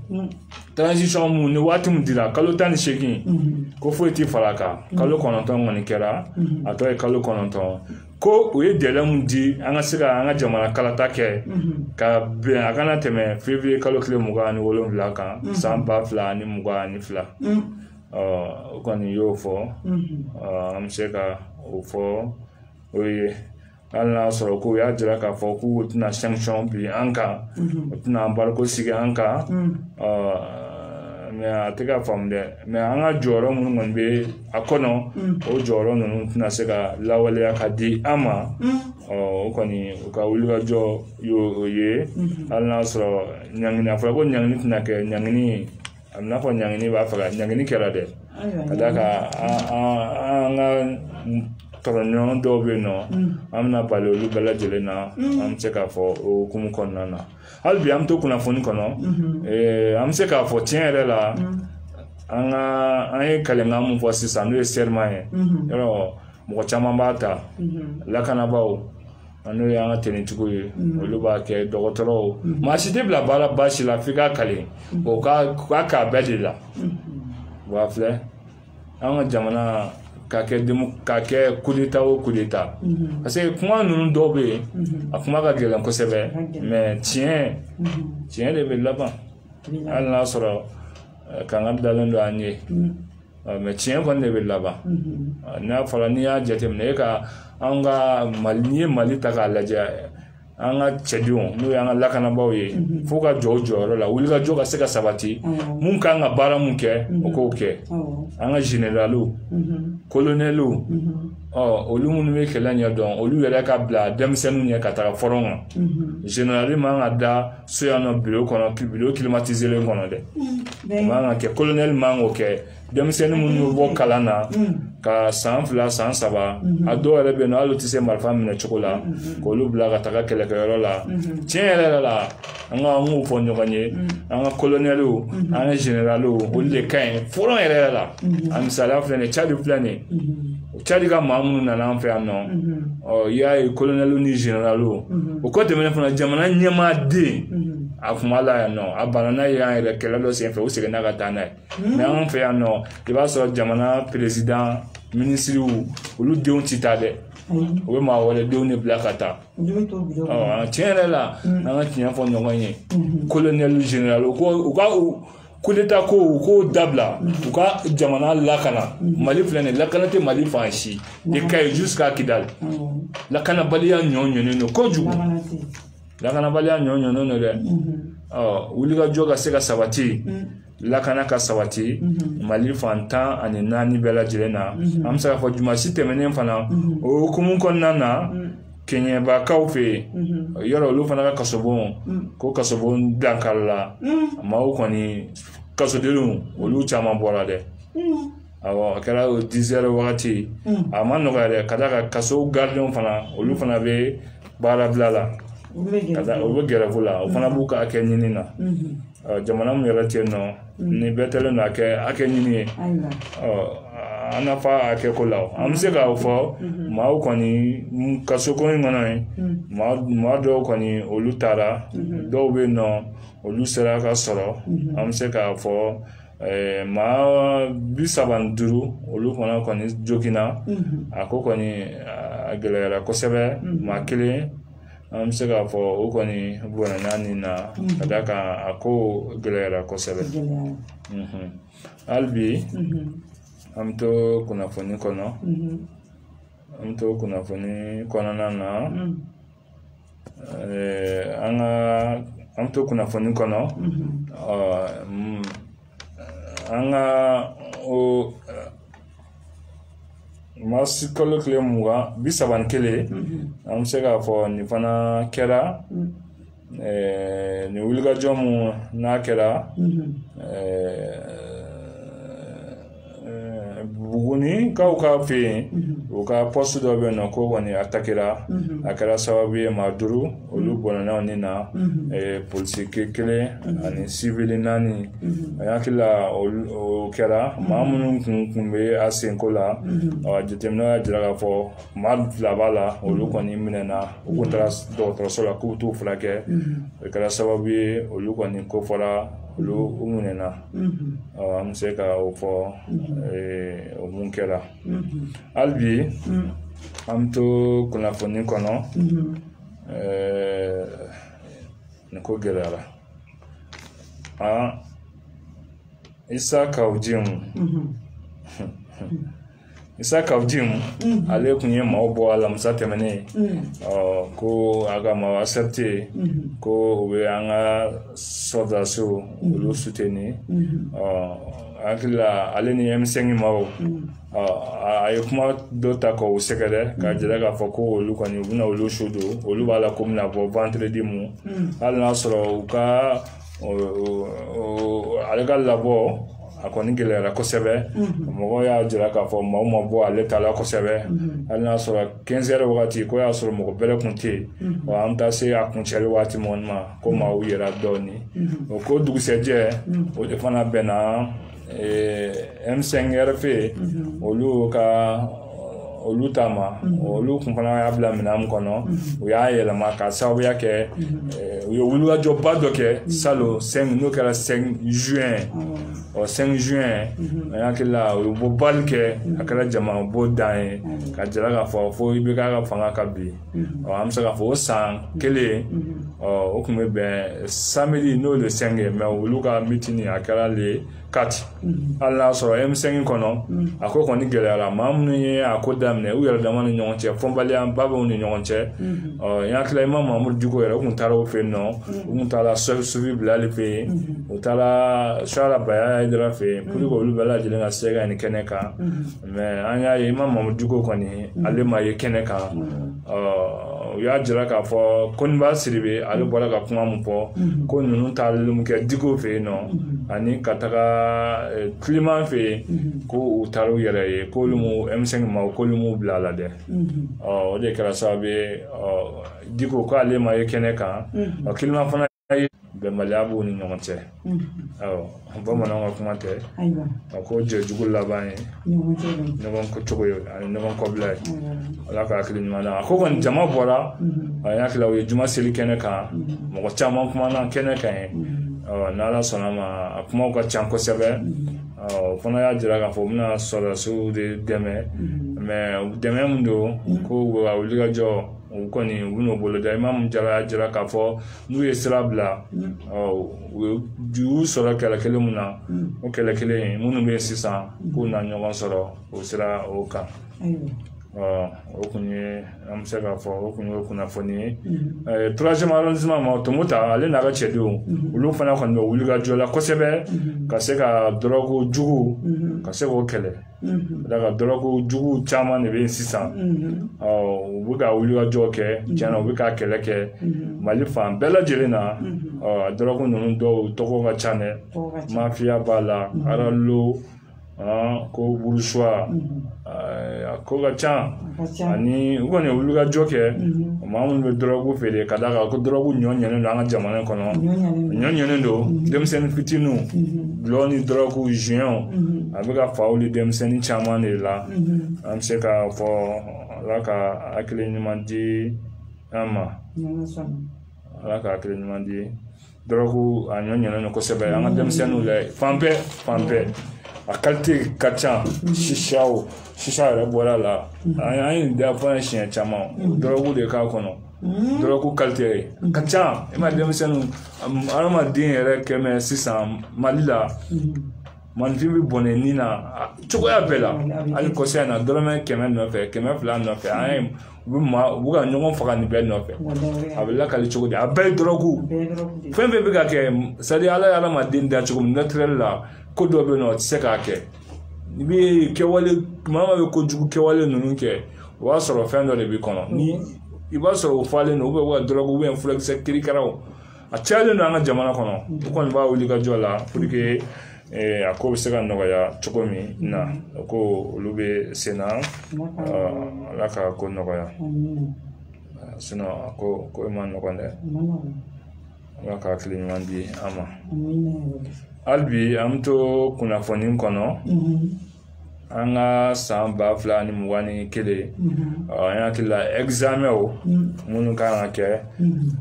transition mu ni wati mu dira kalo tani shekin ko fo eti faraka kalo kononton ngoni kera ato e kalo kononton ko o ye dele mu di anga sira anga jamana kalata ke ka be akana teme février kalo kile muga ni wolonvla kan samba fla ni muga ni fla ko ni yo fo am seka o fo oye ala soro ko ya jira ka fo ku tina sanction bi anka tina embargo sigi anka mais a tɛ ka faamu dɛ mais an ka jɔyɔrɔ minnu kɔni bɛ a kɔnɔ o jɔyɔrɔ ninnu tɛna se ka lawaleya ka di an ma o kɔni u ka wulikajɔ y'o ye hali n'a sɔrɔ ɲangini a fɔra ko ɲangini tɛna kɛ ɲangini a bɛ n'a fɔ ɲangini b'a fɛ ka ɲangini kɛra dɛ ka d'a kan an ka tɔrɔɲɔgɔn dɔw bɛ yen nɔ an bɛna bali olu bɛɛ lajɛlen na an bɛ se k'a fɔ o hukumu kɔnɔna na hali bi an bɛ to kunnafoni kɔnɔ an bɛ se k'a fɔ tiɲɛ yɛrɛ la an ye kalenkan mun fɔ sisan n'o ye serment ye yɔrɔ mɔgɔ caman b'a ta lakanabaw n'o ye an ka tenitigiw ye olu b'a kɛ dɔgɔtɔrɔw maa si tɛ bila baara baasi la f'i ka kale o k'a k'a bɛɛ de la wa filɛ an ka jamana ka kɛ coup d'état o coup d'état parce que kuma ninnu dɔw bɛ yen a kuma ka gɛlɛn kosɛbɛ mais tiɲɛ de bɛ laban hali n'a sɔrɔ kanga dalen don an ye mais tiɲɛ kɔni de bɛ laban n'a fɔra n'i y'a jateminɛ e ka an ka Mali n'i ye Mali ta k'a lajɛ an ka cɛdenw n'o y'an ka lakanabaw ye fo ka jɔ o jɔyɔrɔ la wulikajɔ ka se ka sabati mun kan ka baara mun kɛ o k'o kɛ an ka généraliw colonels olu minnu bɛ kɛlɛ ɲɛdɔn olu yɛrɛ ka bila denmisɛnninw ɲɛ ka taga fɔrɔn kan général man ka da so yan nɔ bureau kɔnɔ bureau climatisé kɔnɔ dɛ o man ka kɛ colonel man k'o kɛ denmisɛnnin minnu bɛ bɔ kalan na ka san 2 san 3 a dɔw yɛrɛ bɛ yen nɔ hali u tɛ se marifa minɛ cogo la k'olu bila ka taga kɛlɛkɛyɔrɔ la tiɲɛ yɛrɛ la an k'o fɔ ɲɔgɔn ye an ka colonels an ka généraux olu de ka ɲi fɔlɔ yɛrɛ la a misaliya filɛ nin ye Tchad filɛ nin ye Tchad ka maa minnu nana an fɛ yan nɔ i y'a ye colonels ni généraux o kɔ tɛmɛnen fana jamana ɲɛmaaden a kuma la yan nɔ a banna n'a ye an yɛrɛ kɛlɛ dɔ senfɛ o seginna ka taa n'a ye mais an fɛ yan nɔ i b'a sɔrɔ jamana président ministres olu denw tɛ taa dɛ u bɛ maa wɛrɛ denw de bila ka taa tiɲɛ yɛrɛ la an ka tiɲɛ fɔ ɲɔgɔn ye colonels généraux u ka coup d'état ko u k'o dabila u ka jamana lakana Mali filɛ nin ye lakana tɛ Mali fan si de Kayi jusqu'à Kidali lakanabaliya ɲɔɲɔnen don kojugu lakanabaliya ɲɔɲɔnen don dɛ wulikajɔ ka se ka sabati lakana ka sabati Mali fan 14 bɛɛ lajɛlen na an bɛ se k'a fɔ jumasi tɛmɛnen fana o hukumu kɔnɔna na Keɲɛbakaw fɛ yen yɔrɔ olu fana ka kasobon ko kasobon dankarila maaw kɔni kasodenw olu caman bɔra dɛ awɔ a kɛra o 10 heures wagati a ma nɔgɔya dɛ ka d'a kan kaso gardien fana olu fana bɛ baara bila la u bɛ gɛrɛfu la o fana b'u ka hakɛ ɲini na jamana min yɛrɛ tɛ yen nɔ ni bɛɛ tɛlen don a kɛ hakɛ ɲini ye an nafa hakɛ ko la an bɛ se k'a fɔ maaw kɔni kasoko in kɔnɔ yen maa dɔw kɔni olu taara dɔw bɛ yen nɔ olu sera ka sɔrɔ an bɛ se k'a fɔ maa 35 olu fana kɔni joginna a ko kɔni a gɛlɛyara kosɛbɛ maa 1 an bɛ se k'a fɔ o kɔni bɔnna nin na ka d'a kan a ko gɛlɛyara kosɛbɛ hali bi an bɛ to kunnafoni kɔnɔ an bɛ to kunnafoni kɔnɔna na an bɛ to kunnafoni kɔnɔ an ka o mars kalo tile 31 an bɛ se k'a fɔ nin fana kɛra nin wulikajɔ mun n'a kɛra Buguni kaw ka fɛ yen u ka poste dɔ bɛ yen nɔ ko kɔni attaquera a kɛra sababu ye maa 5 olu bɔnna nin na policier 1 ani civil 4 a hakili la o kɛra maa minnu kun bɛ a senko la jateminɛw y'a jira k'a fɔ maa 2 b'a la olu kɔni minɛna u kun taara dɔgɔtɔrɔso la k'u t'u furakɛ o kɛra sababu ye olu kɔni ko fɔra olu minɛna an bɛ se ka o fɔ o mun kɛra hali bi an bɛ to kunnafoni kɔnɔ nin ko gɛlɛyara Isa Kawujimu Isa Kavdim ale kun ye maaw bɔ alamisa tɛmɛnen ko a ka maaw accepté ko u bɛ an ka soldats olu soutenir hakili la ale ni M5 maaw a ye kuma dɔ ta k'o sɛgɛrɛ k'a jira k'a fɔ ko olu kɔni u bɛna olu su don olu b'a la ko bɛna bɔ vendredi mu hali n'a sɔrɔ u ka ale ka labɔ a kɔni gɛlɛyara kosɛbɛ mɔgɔ y'a jira k'a fɔ maaw ma bɔ ale ta la kosɛbɛ hali n'a sɔrɔ 15 heures wagati ko y'a sɔrɔ mɔgɔ bɛrɛ kun tɛ yen an bɛ taa se a kuncɛli waati mɔni ma ko maaw yɛra dɔɔni o ko dugusɛjɛ o de fana bɛnna M5 RP olu ta ma olu kun fana y'a bila minɛn min kɔnɔ u y'a yɛlɛma ka sababuya kɛ u ye wulikajɔba dɔ kɛ salon 5 n'o kɛra 5 juin 5 juin an hakili la u ye bɔbali kɛ a kɛra jama bɔ dan ye ka jira k'a fɔ fo i bɛ k'a ka fanga ka bi an bɛ se k'a fɔ o san kelen o kun bɛ bɛn samedi n'o le 5 ye mais olu ka meeting a kɛra le 4 hali n'a sɔrɔ M5 kɔnɔ a ko kɔni gɛlɛyara maa minnu ye a ko daminɛ u yɛrɛ dama ni ɲɔgɔn cɛ fɔnbaliya ba b'u ni ɲɔgɔn cɛ n hakili la Imam Mahamadu Diko yɛrɛ u kun taara o fɛ yen nɔ u kun taara Sufi Bilali fɛ yen u taara Suala Baya Hayidara fɛ yen pour que olu bɛɛ lajɛlen ka se ka nin kɛnɛ kan mais an y'a ye Imam Mahamadu Diko kɔni ale ma ye kɛnɛ kan u y'a jira k'a fɔ Koniba Sidibe ale bɔra ka kuma min fɔ ko ninnu taalen mun kɛ Diko fɛ yen nɔ ani ka taga Clément fɛ yen ko u taara u yɛrɛ ye k'olu mu M5 ma k'olu mu bila la dɛ o de kɛra sababu ye Diko ko ale ma ye kɛnɛ kan Clément fana ye bɛnbaliya b'u ni ɲɔgɔn cɛ bamananw ka kuma tɛ ko jɛjugu laban ye ɲɔgɔn cogo ye ani ɲɔgɔn kɔbila ye ala ka hakili ɲuman na a ko kɔni jama bɔra an hakili la u ye juma seli kɛnɛ kan mɔgɔ caman kumana kɛnɛ kan ye n'ala sɔnna ma a kumaw ka ca kosɛbɛ o fana y'a jira k'a fɔ u bɛna sɔrɔdasiw de dɛmɛ mais dɛmɛ min don ko u ka wulikajɔ u kɔni u bɛn'o bolo da Imam Jara y'a jira k'a fɔ n'u ye sira bila u y'u sɔrɔ kɛlɛ kelen min na o kɛlɛ kelen minnu bɛ yen sisan k'u na ɲɔgɔn sɔrɔ o sira o kan o kun ye an bɛ se k'a fɔ o kun ye o kunnafoni ye 3e arrondissement ma Tomota ale n'a ka cɛdenw olu fana kɔni bɛ wulikajɔ la kosɛbɛ ka se ka dɔrɔgu jugu ka se k'o kɛlɛ da ka dɔrɔgu jugu caman de bɛ yen sisan u bɛ ka wulikajɔ kɛ tiɲɛna u bɛ ka kɛlɛ kɛ Mali fan bɛɛ lajɛlen na dɔrɔgu ninnu dɔw tɔgɔ ka ca dɛ mafiya b'a la Aralo ko Burusua a ko ka ca ani u kɔni wulikajɔ kɛ maa minnu bɛ dɔrɔgu feere ka d'a kan ko dɔrɔgu ɲɔ ɲɛnen don an ka jamana kɔnɔ ɲɔ ɲɛnen don denmisɛnnin fitininw gulɔ ni dɔrɔgu juin a bɛ ka fa olu denmisɛnnin caman de la an bɛ se k'a fɔ ala ka hakili ɲuman di an ma ala ka hakili ɲuman di dɔrɔgu a ɲɔ ɲɛnen don kosɛbɛ an ka denmisɛnninw la fan bɛɛ a qualité ka ca shisha yɛrɛ bɔra la an ye da fɔ siɲɛ caman dɔrɔgu de k'a kɔnɔ dɔrɔgu qualité ka ca i ma denmisɛnninw adamaden yɛrɛ kɛmɛ sisan Mali la manifin bɛ bɔnɛ nin na cogoya bɛɛ la hali kɔsa in na dɔrɔmɛ 100 nɔfɛ 200 nɔfɛ an ye u bɛ ka ɲɔgɔn faga nin bɛɛ nɔfɛ a bɛ lakali cogo di a bɛɛ ye dɔrɔgu fɛn bɛɛ bɛ ka kɛ c'est à dire ala ye adamaden da cogo min naturel la ko dɔ bɛ yen nɔ o tɛ se k'a kɛ i bɛ kɛwale maa bɛ kojugu kɛwale ninnu kɛ o b'a sɔrɔ fɛn dɔ de b'i kɔnɔ ni i b'a sɔrɔ o falen don u bɛ dɔrɔgu furakisɛ kirikaraw a cayalen don an ka jamana kɔnɔ u kɔni b'a wuli ka jɔ la pour que a ko bɛ se ka nɔgɔya cogo min na ko olu bɛ sen na ala ka ko nɔgɔya sinon a ko i ma nɔgɔn dɛ ala ka hakili ɲuman di an ma hali bi an bɛ to kunnafoni kɔnɔ an ka san 2021 an hakili la examen minnu kan ka kɛ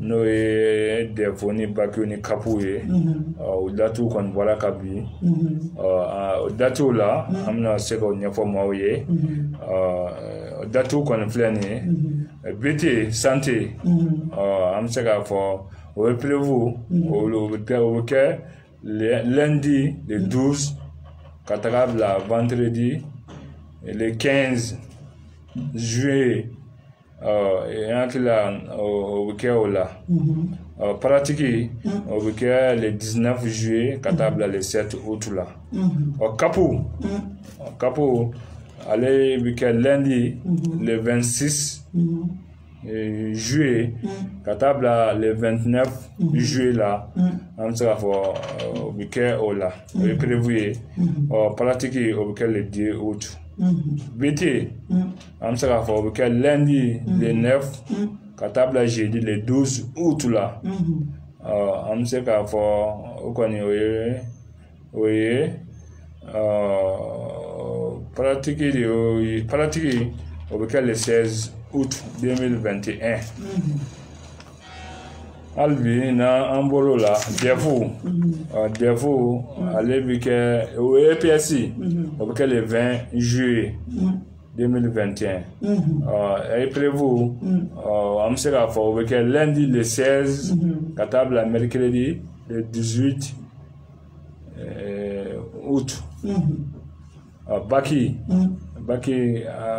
n'o ye DEF ni BAC ni CAP ye o datiw kɔni bɔra ka bin o datiw la an bɛna se k'o ɲɛfɔ maaw ye o datiw kɔni filɛ nin ye BT santé an bɛ se k'a fɔ o ye prévu o bɛ kɛ lundi le 12 ka taga bila vendredi le 15 juillet au week-end là. Pratique au week-end le 19 juillet, katable le 7 août là. Au Capou, allez week-end lundi le 26 juillet, katable le 29 juillet là. On sera au week-end là. Et prévu pratique au week-end le 10 août. BT, on sera au week-end lundi le 9. Katable jeudi le 12 août là. On sera au pratique au week-end le 16 août 2021. Albi na ambolo la Defo allez week-end au EPSI au week-end le 20 juillet 2021. Et prévu on sera au week-end lundi le 16, katable à mercredi le 18 août. Baki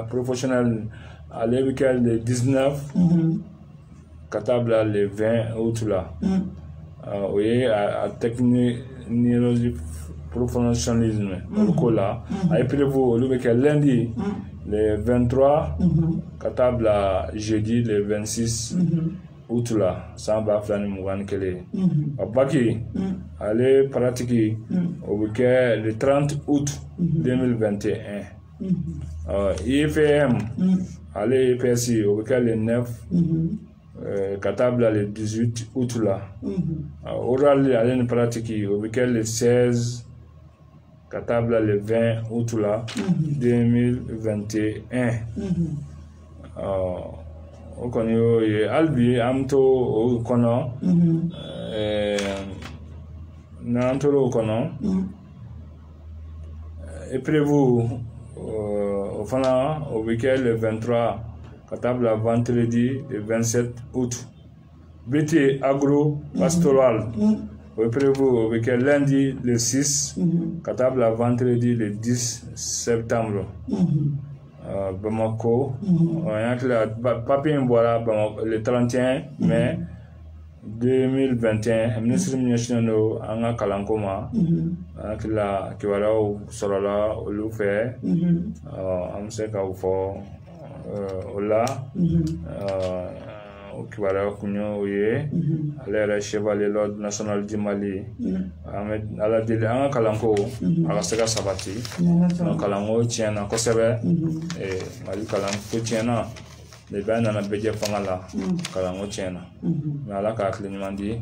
professionnel allez week-end le 19, katable le 20 août là. Oui, à technologie professionnalisme là. Et prévu le week-end lundi le 23, katable jeudi le 26 août là. Samba flani mouane kele. Baki allez pratiquer au week-end le 30 août 2021. IFM allez EPSI au week-end le 9, katable le 18 août là. Oral allez pratiquer au week-end le 16, katable le 20 août là 2021. O connaît Albi amto o kono na antolo kono et prévu au fana au week-end le 23, katable vendredi le 27 août. BT agro pastoral est prévu au week-end lundi le 6, katable vendredi le 10 septembre. Bamako, papier le 31 mai 2021, ministre national anga kalankoma akila kiwara sorola olufe amseka ufo ola kiwara kunyo ye alera chevalier l'ordre national du Mali ala dele anga kalanko akaseka sabati no kalango tiena kosebe Mali kalanko tiena le bana na beje fangala kalango tiena na ala ka klinimandi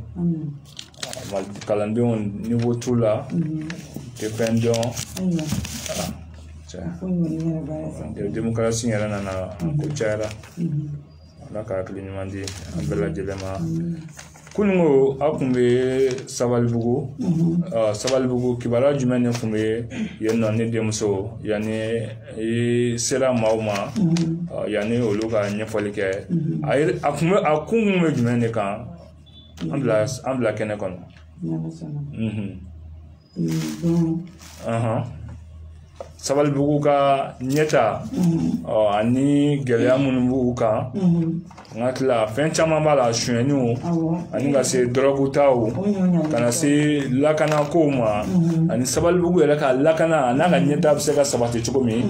Mali kalandio niveau tout là dépendant démocratie yana na kuchara la ka klinimandi ambela jelema kunungo akumbe Sabalibugu kibara jumene kumbe yenno ne demso yani sera mauma yani oluga nyefolike ay akumbe jumene kan ambla kene kono Sabalibugu ka nyeta ani gɛlɛya minnu b'u kan nka tila fɛn caman b'a la suɲɛniw ani ka se dɔrɔgu taw kana se lakana kow ma ani Sabalibugu yɛrɛ ka lakana a n'a ka ɲɛta bɛ se ka sabati cogo min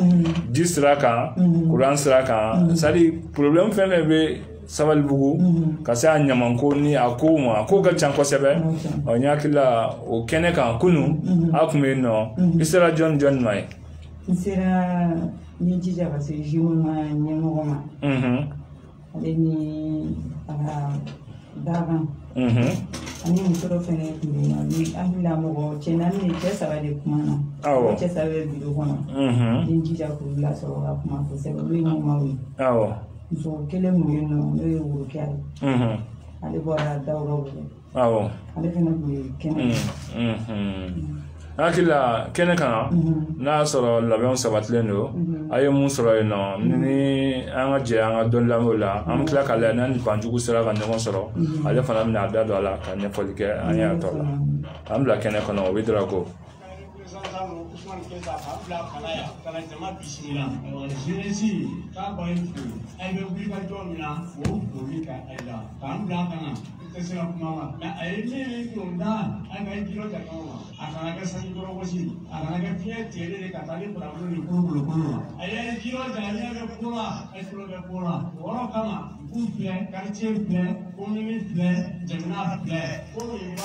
ji sira kan kuran sira kan sadi problème fɛn fɛn bɛ Sabalibugu ka se a ɲamanko ni a kow ma a kow ka ca kosɛbɛ n hakili la o kɛnɛ kan kunu a kun bɛ yen nɔ i sera jɔn ma ye
sera ni jija ka se jiwuma ɲɛmɔgɔ ma ale ni dagan ani muso dɔ fɛnɛ tun bɛ yen ni hakilila mɔgɔ cɛ naani de cɛ saba de kuma na cɛ saba bɛ biro kɔnɔ ni jija k'u lasɔrɔ ka kuma kosɛbɛ olu ye ɲɔgɔnmaw ye muso kelen mun bɛ yen nɔ n'o ye worokɛ ye ale bɔra Dawura bolo ale fɛnɛ tun ye kɛnɛ hakila kɛnɛ kan n'a sɔrɔ labɛnw sabatilen don a ye mun sɔrɔ yen nɔ ni an ka jɛ an ka dɔnnilamɛnw la an bɛ tila ka lajɛ n'an ni banjugu sera ka ɲɔgɔn sɔrɔ ale fana bɛna a da don a la ka ɲɛfɔli kɛ an y'a tɔ la an bila kɛnɛ kɔnɔ o bɛ dɔrɔn ko
kesa kabla kanaya kana jama bismillah jenesi ka bayifu ay be wuli ka jomina fo wika ayda kabla kana tesira kuma na ay ne yonda ay ga jiro ja kana akana ka sanji ko kosi akana ka fiye tere de ka tali problem ni ko ay jiro ja ya be pura ay ko be pura woro kama Couple, quartier plein, commune plein, Jamna plein, comme il va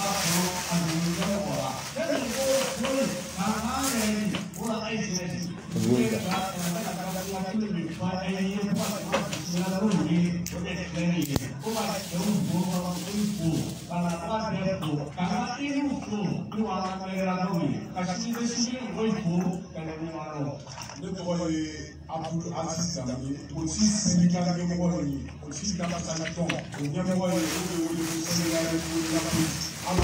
à Abdul Aziz Zamani, aussi syndicat de Mouani, aussi Kamasanaton, Niamouani, le Sénégal, à la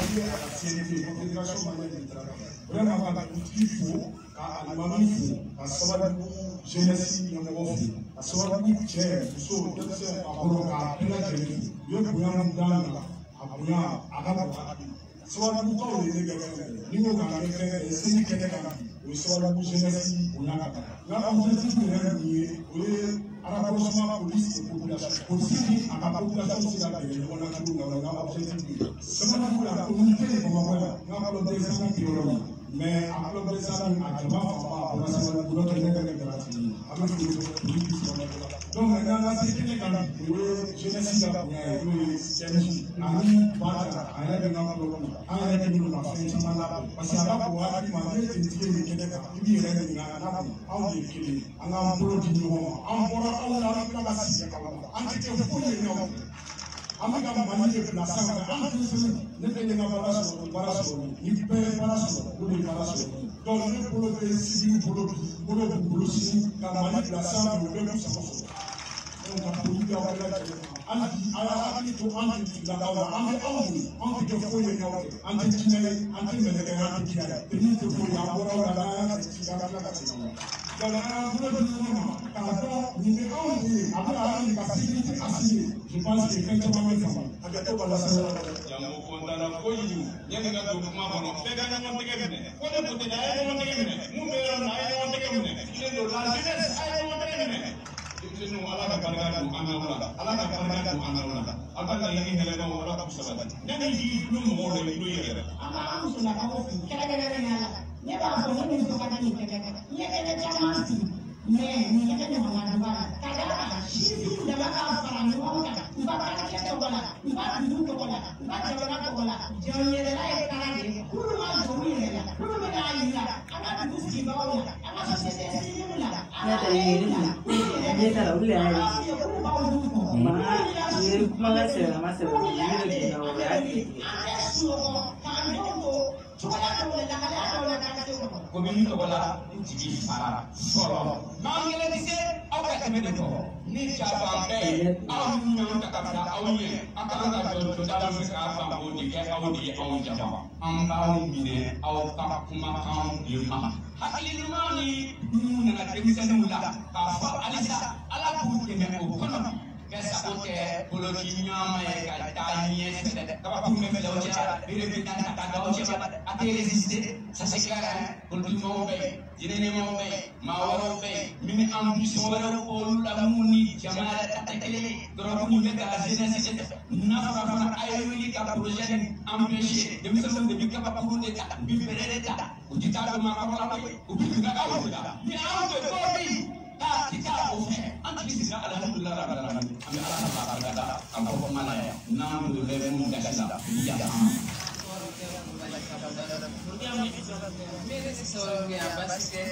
CNT, Confédération Malienne du Travail. Vraiment, il faut, à Alimamifou, à Sabadou, Jeunesse, Niamouani, à Sabadou, Tchèque, Mousso, Dexter, à Boroka, à Pénagénie, Yokouyam Dana, à Bouya, à Rabou, Sabadou, quand on est négatif, niveau quand on est syndicat, le Sabadou, Jeunesse, Bouya, l'objectif de l'année, à la police et population. Aussi, à la population, c'est la paix. On a toujours l'objectif. Seulement pour la communauté, on va voir des gens qui ont mais à club des amis, à Djama, on va se faire pour donc, maintenant, c'est que les gens je ne sais pas, parce que là, pour aller demander, c'est dire que les gens qui Amaka mani la sanga ne pele na baraso ni pele baraso ni baraso donc le polo de civil polo si ka mani la sanga le même ça donc la politique a anti to anti la dawa anti to foye no anti tinay anti mele anti kira teni to foye abora la na ci ga la ka ci dans la je pense que quand on va mettre à la table la salle ya mo kontana ko yi ñen nga do kuma bono be ga na mon tege ne ko de ko de ay mon tege ne mu be ron ay mon tege ne ile do la jeunesse ay mon tege ne no ala ka barga do anawla ala ka barga do anawla akala yi hele no wala ka sabati ne yi lu mo le lu yere ama amu na ka ko kala kala na ne ba ko ne so ka ni kala ye ne jamasi mais ni ne ne ma na ba kada shi da ba ka fara ni ko ka ba ka ke to bala ba du to bala ba ta bala to bala jonye de la e kala de kuru ma do ni ne la kuru me da yi la ana du si ba wa ana so se se ni la ana ta yi ni ne ta la ule ai ma ye kuma la se ma se ni de na o ya ni commune Togola jigi fara fɔlɔ n'an dise aw ka tɛmɛ de kɔ ni jaban bɛɛ ye aw ɲɔgɔn ta ka bila aw ye a kan ka jɔ dɔ bɛ se k'a ban o de kɛ aw de ye aw jama an b'aw minɛ aw ka kumakan de ma hakili ɲuman ni minnu nana denmisɛnninw la k'a fɔ halisa ala k'u dɛmɛ o kɔnɔ kɛ sago kɛ boloci ɲɔgɔn ye ka taa ɲɛ sɛbɛ kabakuru bɛ bila aw cɛ bere bɛ taa ka taa aw cɛ a tɛ résister ça c'est clair politiciens bɛ yen diinɛɲɛmɔgɔw bɛ yen maa wɛrɛw bɛ yen min ni ambition wɛrɛw olu la mun ni jamana yɛrɛ ta tɛ kelen ye dɔrɔn min bɛ ka jeunesse n'a fɔra fana a ye wuli ka projet empêcher denmisɛnninw de bɛ kabakuru de ta bi bere de ta u tɛ taa don maakɔrɔla la koyi u bɛ tugu aw de la ni anw de dɔw bɛ yen kita o fɛ an tigi sigi alhamdulilayi rabbil alamin an bɛ ala ka barika da an bɔ kuma na yan n'an bɛ mun gasi la yafa parce que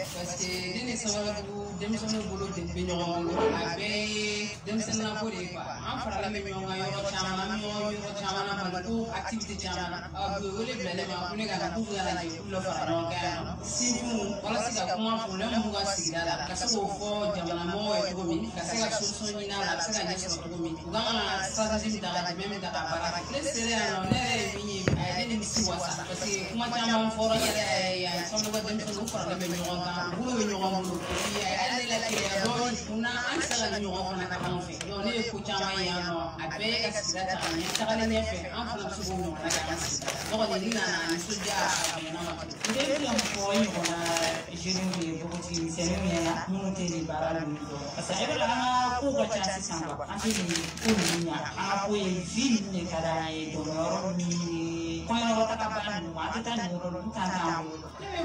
ne sababu denmisɛnninw bolo tɛ bɛ ɲɔgɔn bolo a bɛɛ ye denmisɛnninya ko de ye quoi an farala bɛ ɲɔgɔn kan yɔrɔ caman na yɔrɔ caman na bali ko activité caman na a bɛ wele bilalen ma ko ne ka na k'u ka lajɛ k'u la fara ɲɔgɔn kan yan nɔ sinfinw walasa ka kuma problème mun ka sigida la ka se k'o fɔ jamana mɔgɔw ye cogo min ka se ka solution ɲini a la a bɛ se ka ɲɛ sɔrɔ cogo min u kan ka stratégie min ta ka dɛmɛ min ta ka baara kɛ ne sera yan nɔ ne yɛrɛ ye min ye a ye ne nimisi wasa parce que kuma caman fɔra yɛrɛ
ya sama ko dem ko ko la be ñoo ka bu ñu ñoo ko ya alle la ke ya do kuna an sala ñoo ko na ka mo fe yo ne ko chama ya no abe ka sida ta ni ta kale ne fe an fa su go no na ka sida ko ni na na su ja na ma de ko ko ñu ko na jeni ni ko ti se ne ya mu te ni bara ni do asa e la ko ko cha si samba an ti ni ko ni ya a ko e vi ne kada e do no ni ko no ta ka ba ni ma ta ni ro ta ta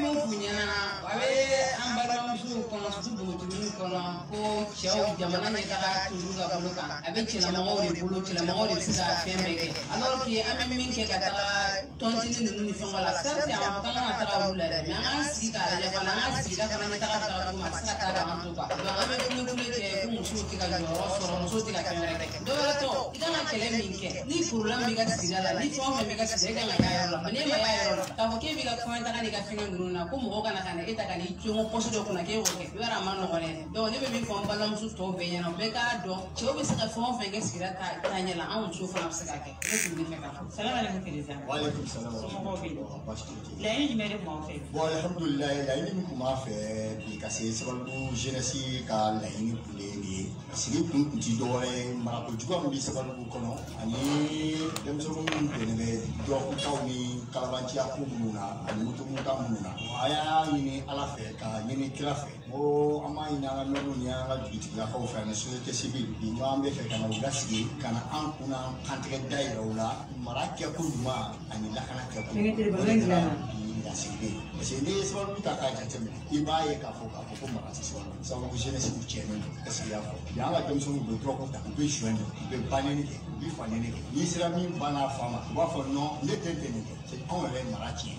mo funya na wabe an bara su ko na su do ti ko na ko chao jamana ne ta tu ga ko ka abe ci la mo ri bulu ci la mo ri sa fe meke alors que am min ke ka ta tonti ni fo wala sa ta ta na ta ru la me an si ka la ja na si ka na ta ta ko ma sa ta ga an to ba do am ku ku le ke ku musu ti ka jo ro so ro so ti ka ke meke do la to ida na kele min ke ni problem mi ga si la ni fo me ga si ga na ya ro ne ma ya ro ta ko ke bi ga ko ta ka ni ga finga na ko mo kana kana eta kana ichongo poso do kuna ke woke yara mano ngole do ne be mi fo mbala musu to be yana be ka do cho be saka fo fe ke sira ta tanya la an so fo na saka ke ne ku ni fe ka salam alaikum keleza
wa alaikum salam
so mo be la ni mere mo fe
bon alhamdulillah la ni ku ma fe bi ka se sababu jeunesse ka la ni kule ni sigi kun ti do re mara ko jugo mi sababu kono ani dem so mun be ne do ku taw ni kalabanci akumuna ani mutu mutamuna aya ni ala fe ka ni kila fe o ama ina na no ni ala biti la ko fa na société civile bi no ambe fe kana ugasigi kana an kuna kantige daira wala marake ko duma ani la kana ke ko sigi parce que ni sababu ta ka jate mi ibaye ka fo mara sababu jeunesse ku chene kasi ya ko ya la dem so do ko ta be shwende be paneni bi faneni ni sira mi bana fama wa fo no le tente ni c'est on le marachi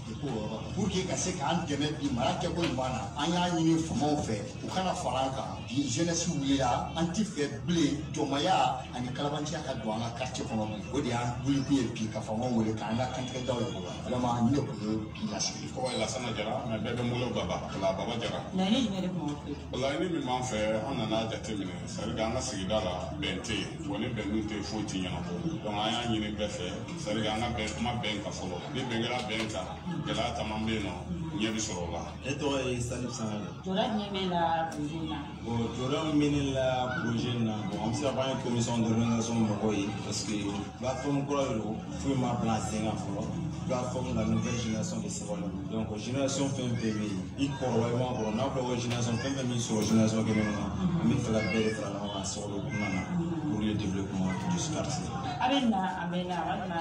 pour que ka se kan deme bi marake ko bana anya ni famo fe u kana faranka bi jeunesse wulila anti fe blé domaya ani kalabanci ka do ala quartier kono o di an buli bi ka famo wule ka anga kan ke dawo ala ma ni ko bi la sigi
ko la sana jara mais bebe mulo baba la baba jara
la ni mere mo fe
la ni mi man fe on na jate mine sari ga na sigi dala bente woni be nu te foti nyana ko donc aya ni be fe sari ga na be kuma ben ka folo ni be ngala ben ka gela tamambe no nyebi soro la
eto e salif sanale
jora nyeme la bujina
bon jora mine la bujina bon on s'est pas une commission d'organisation mokoyi parce que plateforme ko lo fu ma place nga folo plateforme la nouvelle génération de Savoie donc génération fin bébé il probablement on a la génération fin bébé sur génération que nous on fait la belle vraiment sur le plan pour le développement de ce quartier
abena wana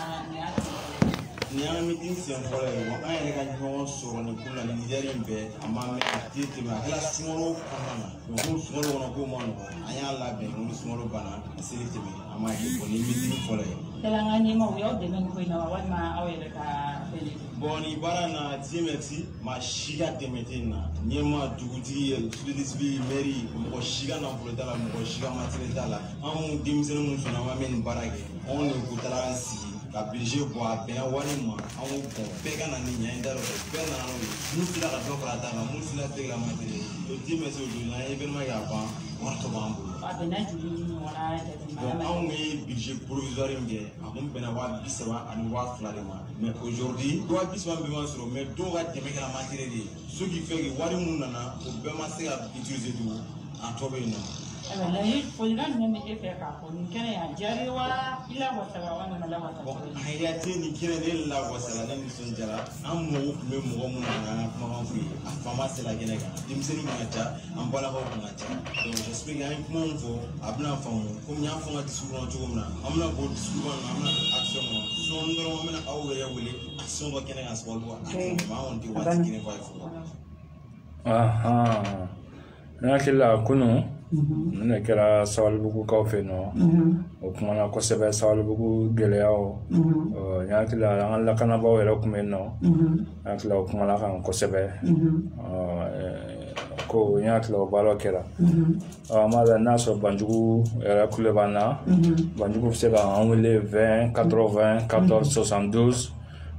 ni an meeting sen fɔlɔ ye wa an yɛrɛ ka ɲɔgɔn sɔrɔ nin ko la nin leader in bɛɛ a ma mɛn a tɛ tɛmɛ a kɛra sunkalo kɔnɔna na donc ko sunkalo kɔnɔ ko ma nɔgɔn an y'a labɛn ko ni sunkalo banna a seli tɛmɛ a ma kɛ bon ni meeting fɔlɔ ye.
Kalanga ɲɛmaaw y'aw dɛmɛ nin ko in na wa walima aw yɛrɛ ka fɛn
bon nin baara na TMX maa si ka dɛmɛ tɛ nin na ɲɛmaa dugutigi société civile mairie mɔgɔ si ka nafolo t'a la mɔgɔ si ka matériel t'a la anw denmisɛnnin minnu sɔnna an bɛ nin baara kɛ anw de ko taara an sigi ka budget bɔ a bɛnna wari ma an ko bɔn bɛɛ ka na ni ɲɛ in da dɔ bɛɛ nana n'o ye minnu sera ka dɔ fara t'a kan minnu sera tɛ ka matériel o TMX o don n'an ye événement kɛ a ban wari tɔ b'an bolo.
a bɛnna joli ɲɔgɔnna
bon anw ye budget provisoire in kɛ a kun bɛnna 30,000 ani 2,000 de ma mais aujourd'hui 30,000 bɛ ma sɔrɔ mais dɔw ka dɛmɛ kɛra matériel de ye ce qui fait que wari minnu nana o bɛɛ ma se ka utiliser tugun a tɔ bɛ yen nɔ.
folikan jumɛn bɛ e fɛ k'a fɔ nin kɛnɛ a diyara wa i lawasa wa walima lawasa.
bon a yɛrɛ tɛ nin kɛnɛ ne lawasala ne nisɔndiyara an mɔgɔw tun bɛ mɔgɔ minnu na an ka kumakan f'u ye a faama sera kɛnɛ kan denmisɛnninw kun ka ca an balakaw kun ka ca donc j'explique an ye kuma min fɔ a bɛna faamu komi n y'a fɔ n ka discours kɔnɔ cogo min na an bɛna bɔ discours kɔnɔ an bɛna action kɔnɔ sɔɔni dɔrɔn an bɛna aw yɛrɛ wele action dɔ kɛnɛ kan sababu a tɛmɛ an kɔni tɛ waati kelen fɔ a ye fɔlɔ.
ne hakili la kunu ne kɛra Sabalibugukaw fɛ yen nɔ o kumana kosɛbɛ Sabalibugu gɛlɛyaw n hakili la an ka lakanabaaw yɛrɛ tun bɛ yen nɔ n hakili la o kumana kan kosɛbɛ ko n hakili la o baaraw kɛra n b'a la n'a sɔrɔ Banjugu yɛrɛ kule b'an na Banjugu bɛ se k'an wele 20 80 14 72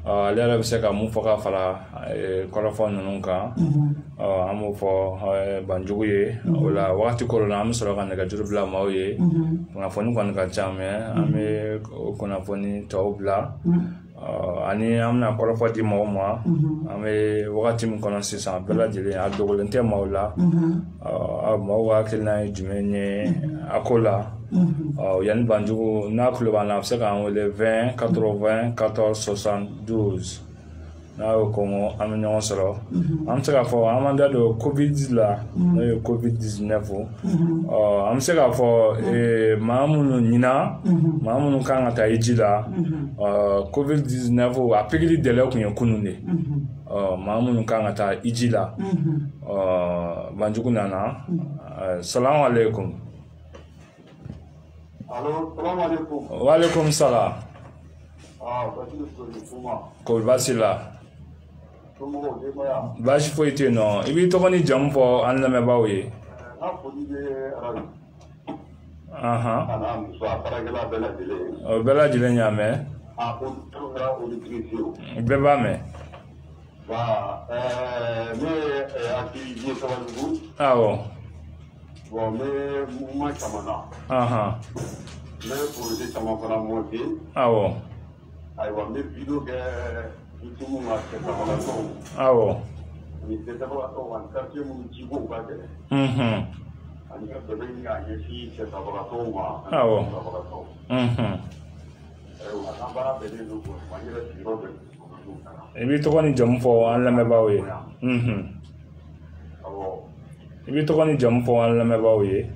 ale yɛrɛ bɛ se ka mun fɔ ka fara kɔrɔfɔ ninnu kan an b'o fɔ Banjugu ye o la wagati kɔrɔ la an bɛ sɔrɔ ka nɛgɛjuru bila maaw ye kunnafoni kɔni ka ca mɛ an bɛ kunnafoni tɔw bila ani an bɛna kɔrɔfɔ di maaw ma an bɛ wagati min kɔnɔ sisan bɛɛ lajɛlen a dogolen tɛ maaw la maaw ka hakilina ye jumɛn ye a ko la yanni Banjugu n'a tulo b'an na a bɛ se k'an wele 20 80 14 72 n'a y'o kɔngɔ an bɛ ɲɔgɔn sɔrɔ an bɛ se k'a fɔ an m'an da don covid la n'o ye covid 19 an bɛ se k'a fɔ maa minnu ɲina maa minnu kan ka taa hiji la covid 19 a pikiri délai tun ye kunun de maa minnu kan ka taa hiji la Banjugu nana salamu alaikum.
Allo, salamu alaikum.
Wa alaikum salam. Ko baasi la. Baasi foyi tɛ yen nɔ i b'i tɔgɔ ni jamu fɔ an lamɛnbaaw ye. O bɛɛ lajɛlen y'a mɛn. Bɛɛ b'a mɛn. Awɔ.
Bon, mais moi, ça mais pour les gens qui ont monté, mais vidéo que tout le monde a fait dans la zone. Mais c'est d'abord un quartier où il y a beaucoup de gens. Il y a des gens qui ont ici, c'est dans la zone.
I b'i tɔgɔ ni jamu fɔ an lamɛnbaaw ye. I b'i tɔgɔ ni jamu fɔ an lamɛnbaaw ye.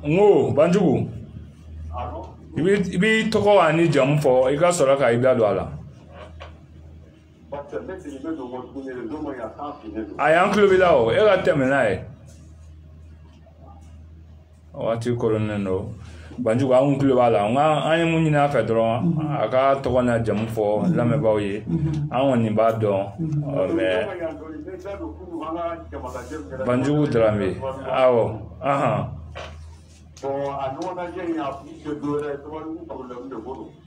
N ko Banjugu i b'i tɔgɔ ani jamu fɔ i ka sɔrɔ ka i da don a la. A y'an tulo b'i la o e ka tɛmɛ n'a ye. Waati koronnen don Banjugu an tulo b'a la an ye mun ɲini a fɛ dɔrɔn a ka tɔgɔ n'a jamu fɔ lamɛnbaaw ye an kɔni b'a dɔn mais Banjugu Dramé awɔ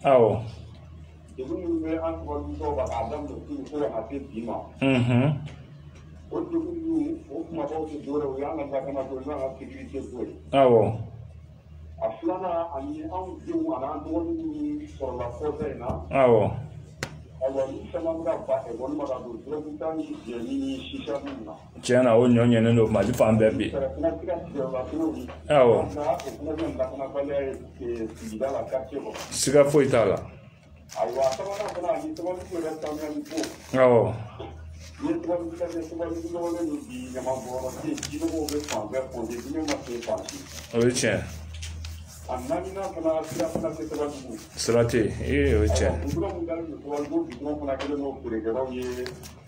awɔ awɔ
a filanan ani anw denw ani an dɔgɔninw sɔrɔla kɔfɛ in na
awɔ
ni caman bɛ ka ba ekɔli ma ka don dɔrɔguta ni jɛni ni sisa ninnu na
tiɲɛ na o ɲɔ ɲɛnen don Mali fan bɛɛ bi awɔ siga foyi t'a la
ayiwa sabanan fana ani sabalibugu yɛrɛ samiyali ko
awɔ
ni sabalibugu dɔgɔnin min bi ɲamabɔyɔrɔ tɛ yen jinɔgɔw bɛ fan bɛɛ fɔ jinɛ ma se fan si
o ye tiɲɛ
a naaninan fana sira fana tɛ sabalibugu
sira tɛ yen o ye tiɲɛ
gudɔrɔn min dalen don sabalibugu gudɔrɔn fana kɛlen don feerekɛlaw ye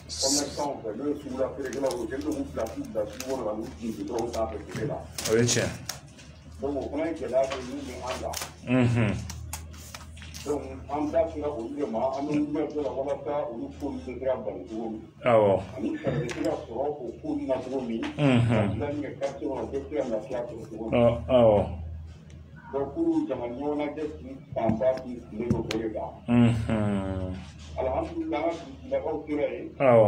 commerçants fɛ n'o ye sugula feerekɛlaw ye kɛlen don k'u bila sugu kɔnɔ ka n'u jigin gudɔrɔn sanfɛ feere la
o ye tiɲɛ
donc o fana ye gɛlɛya dɔ ye min bɛ an kan donc an da sera olu de ma an bɛ wuli ka la walasa olu ko ninnu bɛ se ka bali cogo min
awɔ
ani fɛɛrɛ bɛ se ka sɔrɔ o ko ninnu na cogo min ka dilanni kɛ quartier kɔnɔ bɛɛ bɛ se ka lafiya sɔrɔ cogo min
awɔ
donc pour jama ɲɔgɔnnajɛ fanba tun sigilen don o de kan alhamdulilah an ka dugutigilakaw sera yen
awɔ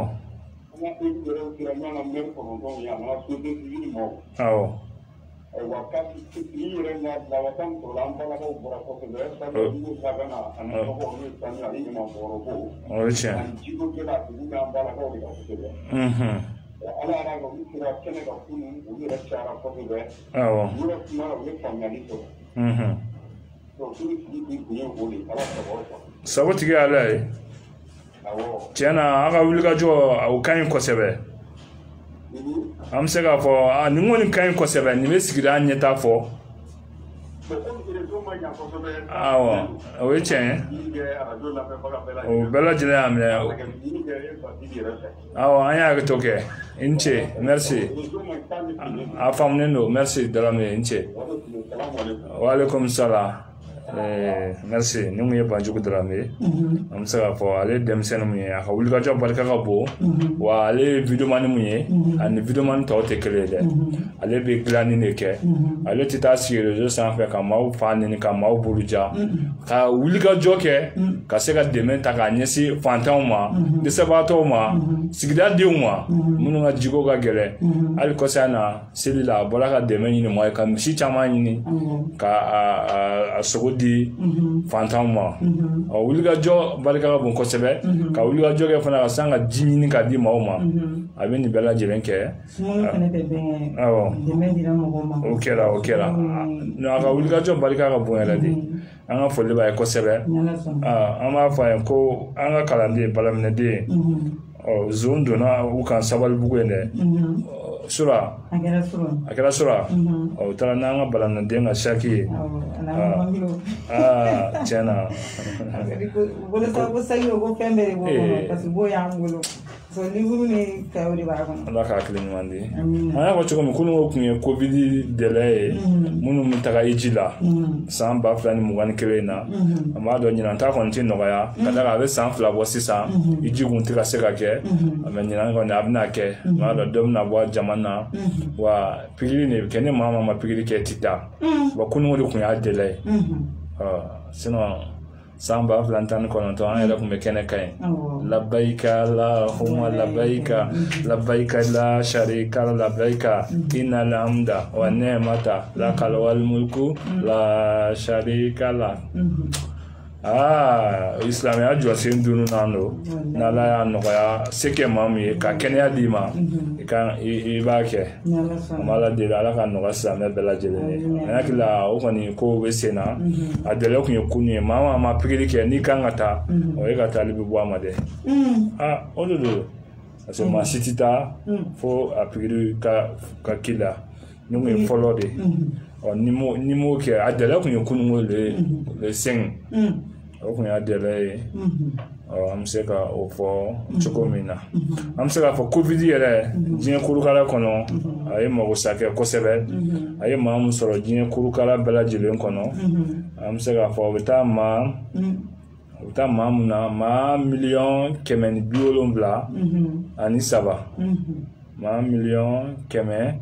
an ka élu yɛrɛw sera ɲɔgɔn na maire kɔnɔntɔnw ye a nana société civile ma
awɔ
ayiwa kati ni yɛrɛ ɲa lawata min sɔrɔla an balakaw bɔra kɔfɛ sababu labɛnna ani nɔgɔ n'o ye sanu ani ɲamanbɔrɔ ko
o ye tiɲɛ
ani jiko kɛ ka dugu n'an balakaw de ka kosɛbɛ ala y'a kɛ olu sera kɛnɛ ka kunun olu yɛrɛ cayara kosɛbɛ
awɔ
olu yɛrɛ kumara u ye faamuyali sɔrɔ donc tulu sigi kun ye o de ala sababu kɔnɔ
sabu tigi ala ye
awɔ
tiɲɛ na an ka wulikajɔ o ka ɲi kosɛbɛ an bɛ se k'a fɔ nin kɔni ka ɲi kosɛbɛ nin bɛ sigida ɲɛta fɔ awɔ o ye tiɲɛ ye o bɛɛ lajɛlen y'a minɛ awɔ an y'a hakili to kɛ i ni ce merci a faamunen don merci Dramé i ni ce waaleykum salaam merci ni mu ye Banjugu Dramé am se ka fɔ ale denmisɛnnin mun ye a ka wulikajɔ barika ka bon wa ale videoman mun ye ani videoman tɔw tɛ kelen dɛ ale bɛ dilanni de kɛ ale tɛ taa sigi réseau sanfɛ ka maaw fa nini ka maaw buruja ka wulikajɔ kɛ ka se ka dɛmɛ ta k'a ɲɛsin fantanw ma dɛsɛbaatɔw ma sigida denw ma minnu ka jiko ka gɛlɛn hali kɔsa na seli la a bɔra ka dɛmɛ ɲini mɔgɔ ye ka misi caman ɲini ka a sogo di fantanw ma wulikajɔ barika ka bon kosɛbɛ ka wulikajɔ kɛ fana ka san ka ji ɲini ka di maaw ma a bɛ nin bɛɛ lajɛlen kɛ o kɛra a ka wulikajɔ barika ka bon yɛrɛ de an ka foli b'a ye kosɛbɛ an b'a fɔ a ye ko an ka kalanden balaminɛden zon donna u kan Sabalibugu yen dɛ sura a kɛra sura o taara n'an ka balaminɛden ka saki ye tiɲɛna Ala ka hakili ɲuman di an y'a fɔ cogo min kunun kun ye covid dɛlɛ ye minnu bɛ taga Iji la san 2021 na an b'a dɔn ɲinan ta kɔni tɛ nɔgɔya ka d'a kan a bɛ san 2 bɔ sisan Iji kun tɛ ka se ka kɛ mais ɲinan kɔni a bɛna kɛ an b'a dɔn dɔ bɛna bɔ jama na wa pikiri de bɛ kɛ ni maa ma pikiri kɛ ti taa wa kunun de kun y'a dɛlɛ ye sinon san 2019 an yɛrɛ kun bɛ kɛnɛ kan ye labayika lahumma labayika labayika la sharika labayika innal hamda wa ni'mata lakal wal mulku la sharika la Islamia jɔ sen dunu nan do n'Ala y'a nɔgɔya se kɛ maa min ye ka kɛnɛya d'i ma i b'a kɛ an b'Ala deli Ala ka nɔgɔya silamɛ bɛɛ lajɛlen ye an hakili la o kɔni ko bɛ sen na a dɛlɛ kun ye kunun ye maa ma pikiri kɛ n'i kan ka taa o ye ka taali bɛ bɔ a ma dɛ o de do parce que maa si tɛ taa fo a pikiri ka k'i la ni kun ye fɔlɔ de ni m'o kɛ a dɛlɛ kun ye kunun le 5 o kun y'a dɛlɛ ye an bɛ se ka o fɔ cogo min na an bɛ se k'a fɔ covid yɛrɛ diɲɛ kurukala kɔnɔ a ye magosa kɛ kosɛbɛ a ye maa min sɔrɔ diɲɛ kurukala bɛɛ lajɛlen kɔnɔ an bɛ se k'a fɔ o bɛ taa maa mun na maa 1,173,000 maa 1,100,000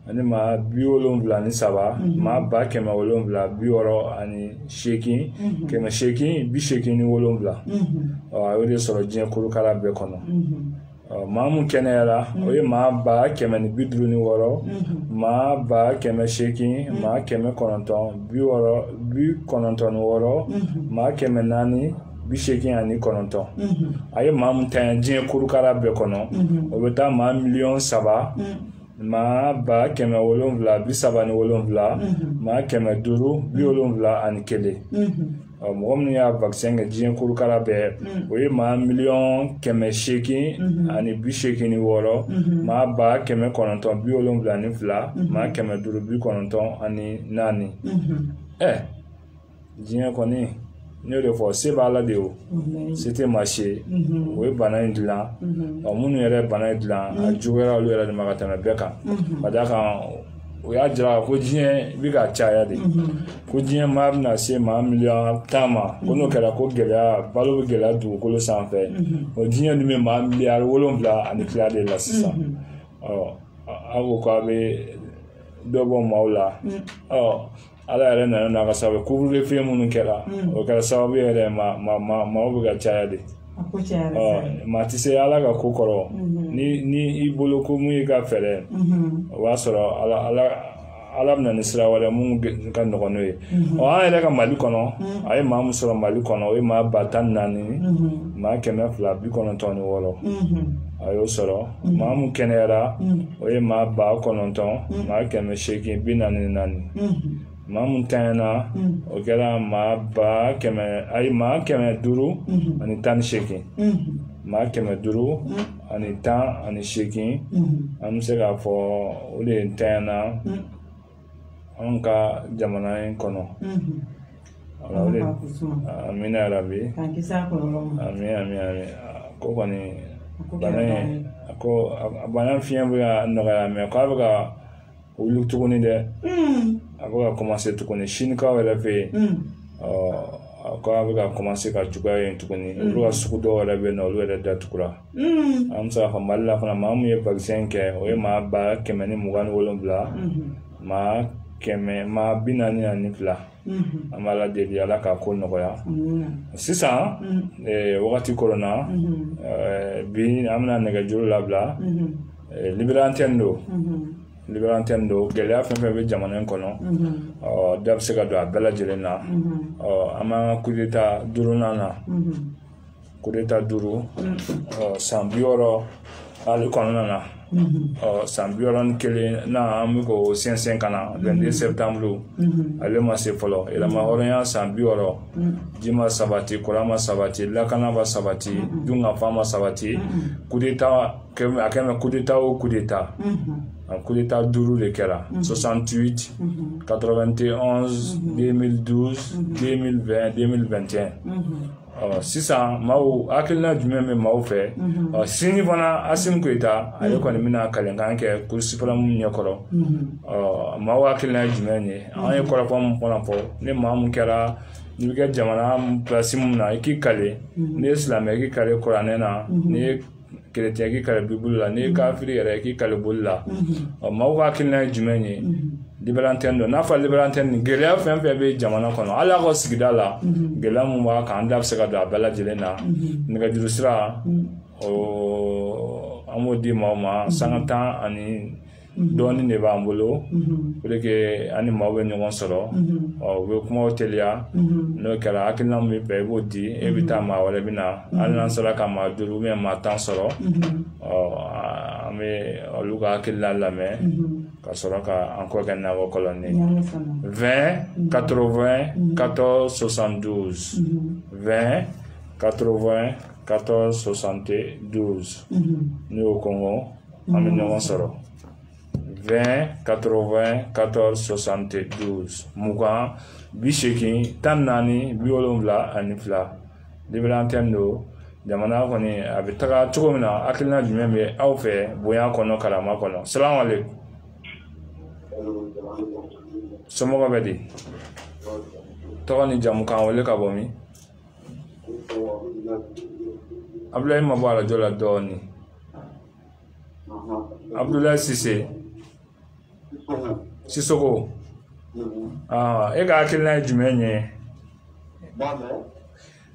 ani maa 73 maa 768 787 a y'o de sɔrɔ diɲɛ kurukala bɛɛ kɔnɔ maa mun kɛnɛyara o ye maa 156 maa 1,800 maa 996 maa 489 a ye maa mun tanya diɲɛ kurukala bɛɛ kɔnɔ o bɛ taa maa 3,000,000 maa 777 maa 571 mɔgɔ minnu y'a vaccin kɛ diɲɛ kurukala bɛɛ o ye maa 1,886,000 maa 972 maa 594 diɲɛ kɔni ne y'o de fɔ se b'Ala de o se tɛ maa si ye o ye bana in dilan minnu yɛrɛ bana in dilan a juguyara olu yɛrɛ de ma ka tɛmɛ bɛɛ kan ka d'a kan o y'a jira ko diɲɛ bɛ ka caya de ko diɲɛ maa bɛna se maa 1,000,000 ma ko n'o kɛra ko gɛlɛya balo bɛ gɛlɛya dugukolo sanfɛ o diɲɛ dun bɛ maa 7,000,000,000 ani tila de la sisan aw ko k'a bɛ dɔ bɔ maaw la Ala yɛrɛ nana n'a ka sababu couvre-feu minnu kɛra o kɛra sababu yɛrɛ maaw bɛ ka caya de maa tɛ se Ala ka ko kɔrɔ ni i bolo ko mun y'i ka fɛɛrɛ o b'a sɔrɔ Ala bɛna ni sira wɛrɛ mun ka nɔgɔn n'o ye an yɛrɛ ka Mali kɔnɔ a ye maa min sɔrɔ Mali kɔnɔ o ye maa 14,000 maa 296 a y'o sɔrɔ maa mun kɛnɛyara o ye maa 9,000 maa 844 maa mun tanyana o kɛra maa 518 maa 518 an bɛ se k'a fɔ o de tanyana an ka jamana in kɔnɔ amina yarabi amin ko kɔni bana fiɲɛ bɛ ka nɔgɔya mɛ k'a bɛ ka wuli tuguni dɛ a bɛ ka commencer tuguni sinikaw yɛrɛ fɛ yen ko a bɛ ka commencer ka juguya yen tuguni olu ka sugu dɔw yɛrɛ bɛ yen nɔ olu yɛrɛ datugura an bɛ se k'a fɔ Mali la fana maa mun ye vaccin kɛ o ye maa 127 maa 442 an b'a la deli Ala ka ko nɔgɔya sisan wagati korona bi an bɛna nɛgɛjuru labila Libéral Antenne do gɛlɛya fɛn fɛn bɛ jamana in kɔnɔ da bɛ se ka don a bɛɛ lajɛlen na an b'an ka coup d'état 5nan na coup d'état 5 san 60 ale kɔnɔna na san 61 na an bɛ k'o sɛnsɛn ka na 22 septembre ale ma se fɔlɔ yɛlɛma hɔrɔnya san 60 ji ma sabati kuran ma sabati lakana ma sabati dunkafa ma sabati coup d'état a kɛmɛ coup d'état o coup d'état coup d'état 5 de kɛra 68 91 2012 2020 2021 sisan maaw hakilina jumɛn bɛ maaw fɛ sini fana Assimi Goïta ale kɔni bɛna kalenkan kɛ Cour suprême ɲɛkɔrɔ maaw hakilina jumɛn ye an ye kɔrɔfɔ mun fana fɔ ni maa mun kɛra ni bɛ kɛ jamana place mun na i k'i kale ni ye silamɛ i k'i kale kuranɛ na ni ye chrétien i k'i kale bibulu la ni ye kafiri yɛrɛ i k'i kale boli la maaw ka hakilina ye jumɛn ye Libéral Antenne do n'a fɔ Libéral Antenne gɛlɛya fɛn fɛn bɛ jamana kɔnɔ hali a ka sigida la gɛlɛya mun b'a kan an da bɛ se ka don a bɛɛ lajɛlen na nɛgɛjuru sira an b'o di maaw ma sanga 10 ani dɔɔnin de b'an bolo pour que ani maaw bɛ ɲɔgɔn sɔrɔ u bɛ kumaw teliya n'o kɛra hakilina min bɛ bɛn i b'o di e bɛ taa maa wɛrɛ bɛ na hali n'an sera ka maa 5 ou bien maa 10 sɔrɔ an bɛ olu ka hakilina lamɛn ka sɔrɔ ka an kɔ kɛ nakɔ kɔlɔnni 20 80 14 72 20 80 14 72 n'i y'o kɔngɔ an bɛ ɲɔgɔn sɔrɔ 20 80 14 72 mugan 80 14 72 Libéral Antenne do jamana kɔni a bɛ taga cogo min na hakilina jumɛn bɛ aw fɛ bonya kɔnɔ karama kɔnɔ salamu aleykum somɔgɔ bɛ di tɔgɔ ni jamu k'an wele ka bɔ min Abdoulaye ma bɔ arajo la dɔɔni Abdoulaye Sissoko e ka hakilina ye jumɛn ye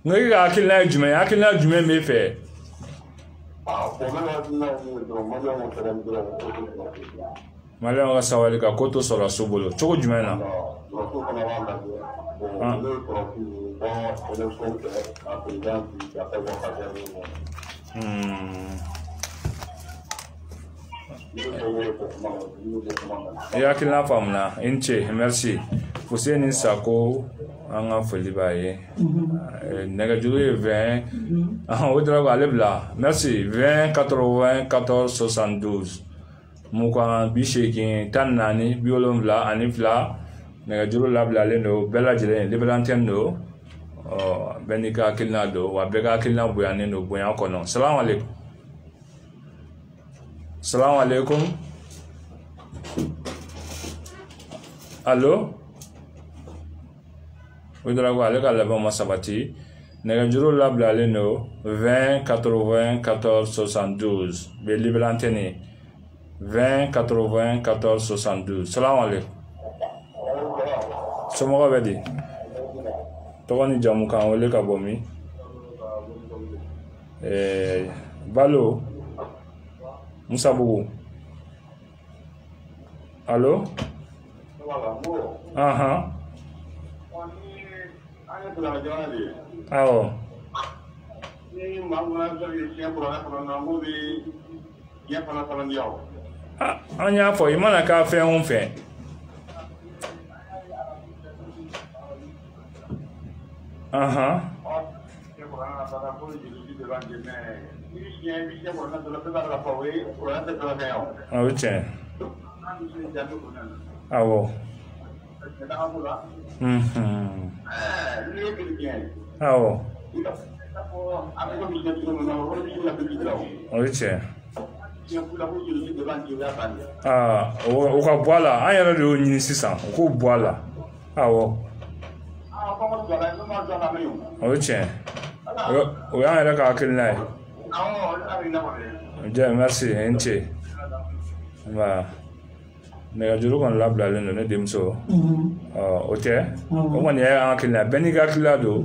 n ko e ka hakilina ye jumɛn ye hakilina jumɛn b'e fɛ Maliyɛnw ka sabali ka ko to sɔrɔ so bolo cogo jumɛn na e hakilina faamuna i ni ce merci Fuseni Sako an ka foli b'a ye nɛgɛjuru ye 20 o dɔrɔn ale bila merci 20 80 14 72 mugan 80 14 72 nɛgɛjuru labilalen do bɛɛ lajɛlen Libéral Antenne do bɛɛ n'i ka hakilina do wa bɛɛ ka hakilina bonyanen do bonya kɔnɔ salamu aleykum salamu aleykum allo o dɔrɔn ale ka labɛnw ma sabati nɛgɛjuru labilalen do 20 80 14 72 bɛ Libéral Antenne 20 80 14 72 salamu aleykum somɔgɔ bɛ di tɔgɔ ni jamu k'an wele ka bɔ min Balo Musabugu allo awɔ an y'a fɔ i mana k'a fɛn o fɛn o tiɲɛ awɔ awɔ o ye tiɲɛ o ka bɔ a la an yɛrɛ de y'o ɲini sisan o k'o bɔ a la awɔ Ok. Oui, on est d'accord avec lui. Merci, Inche. Voilà. Mais je crois qu'on l'a blâmé le démso. Ok. On est en Kenya. Beniga Kilado.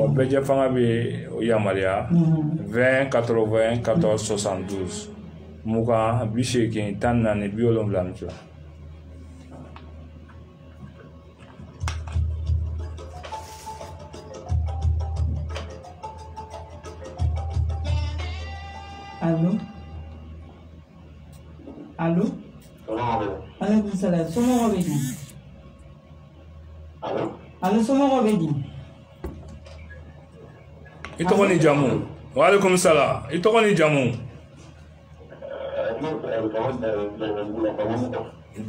Beja Fangabi Yamalia. 20 80 14 72. Muka Bisheki Tanna ne Biolom Blanche.
Allô? Allô? Alaikum salam. Somo Robedi. Allô, Somo Robedi.
Ito ni jamu. Wa alaikum salam. Ito ni jamu.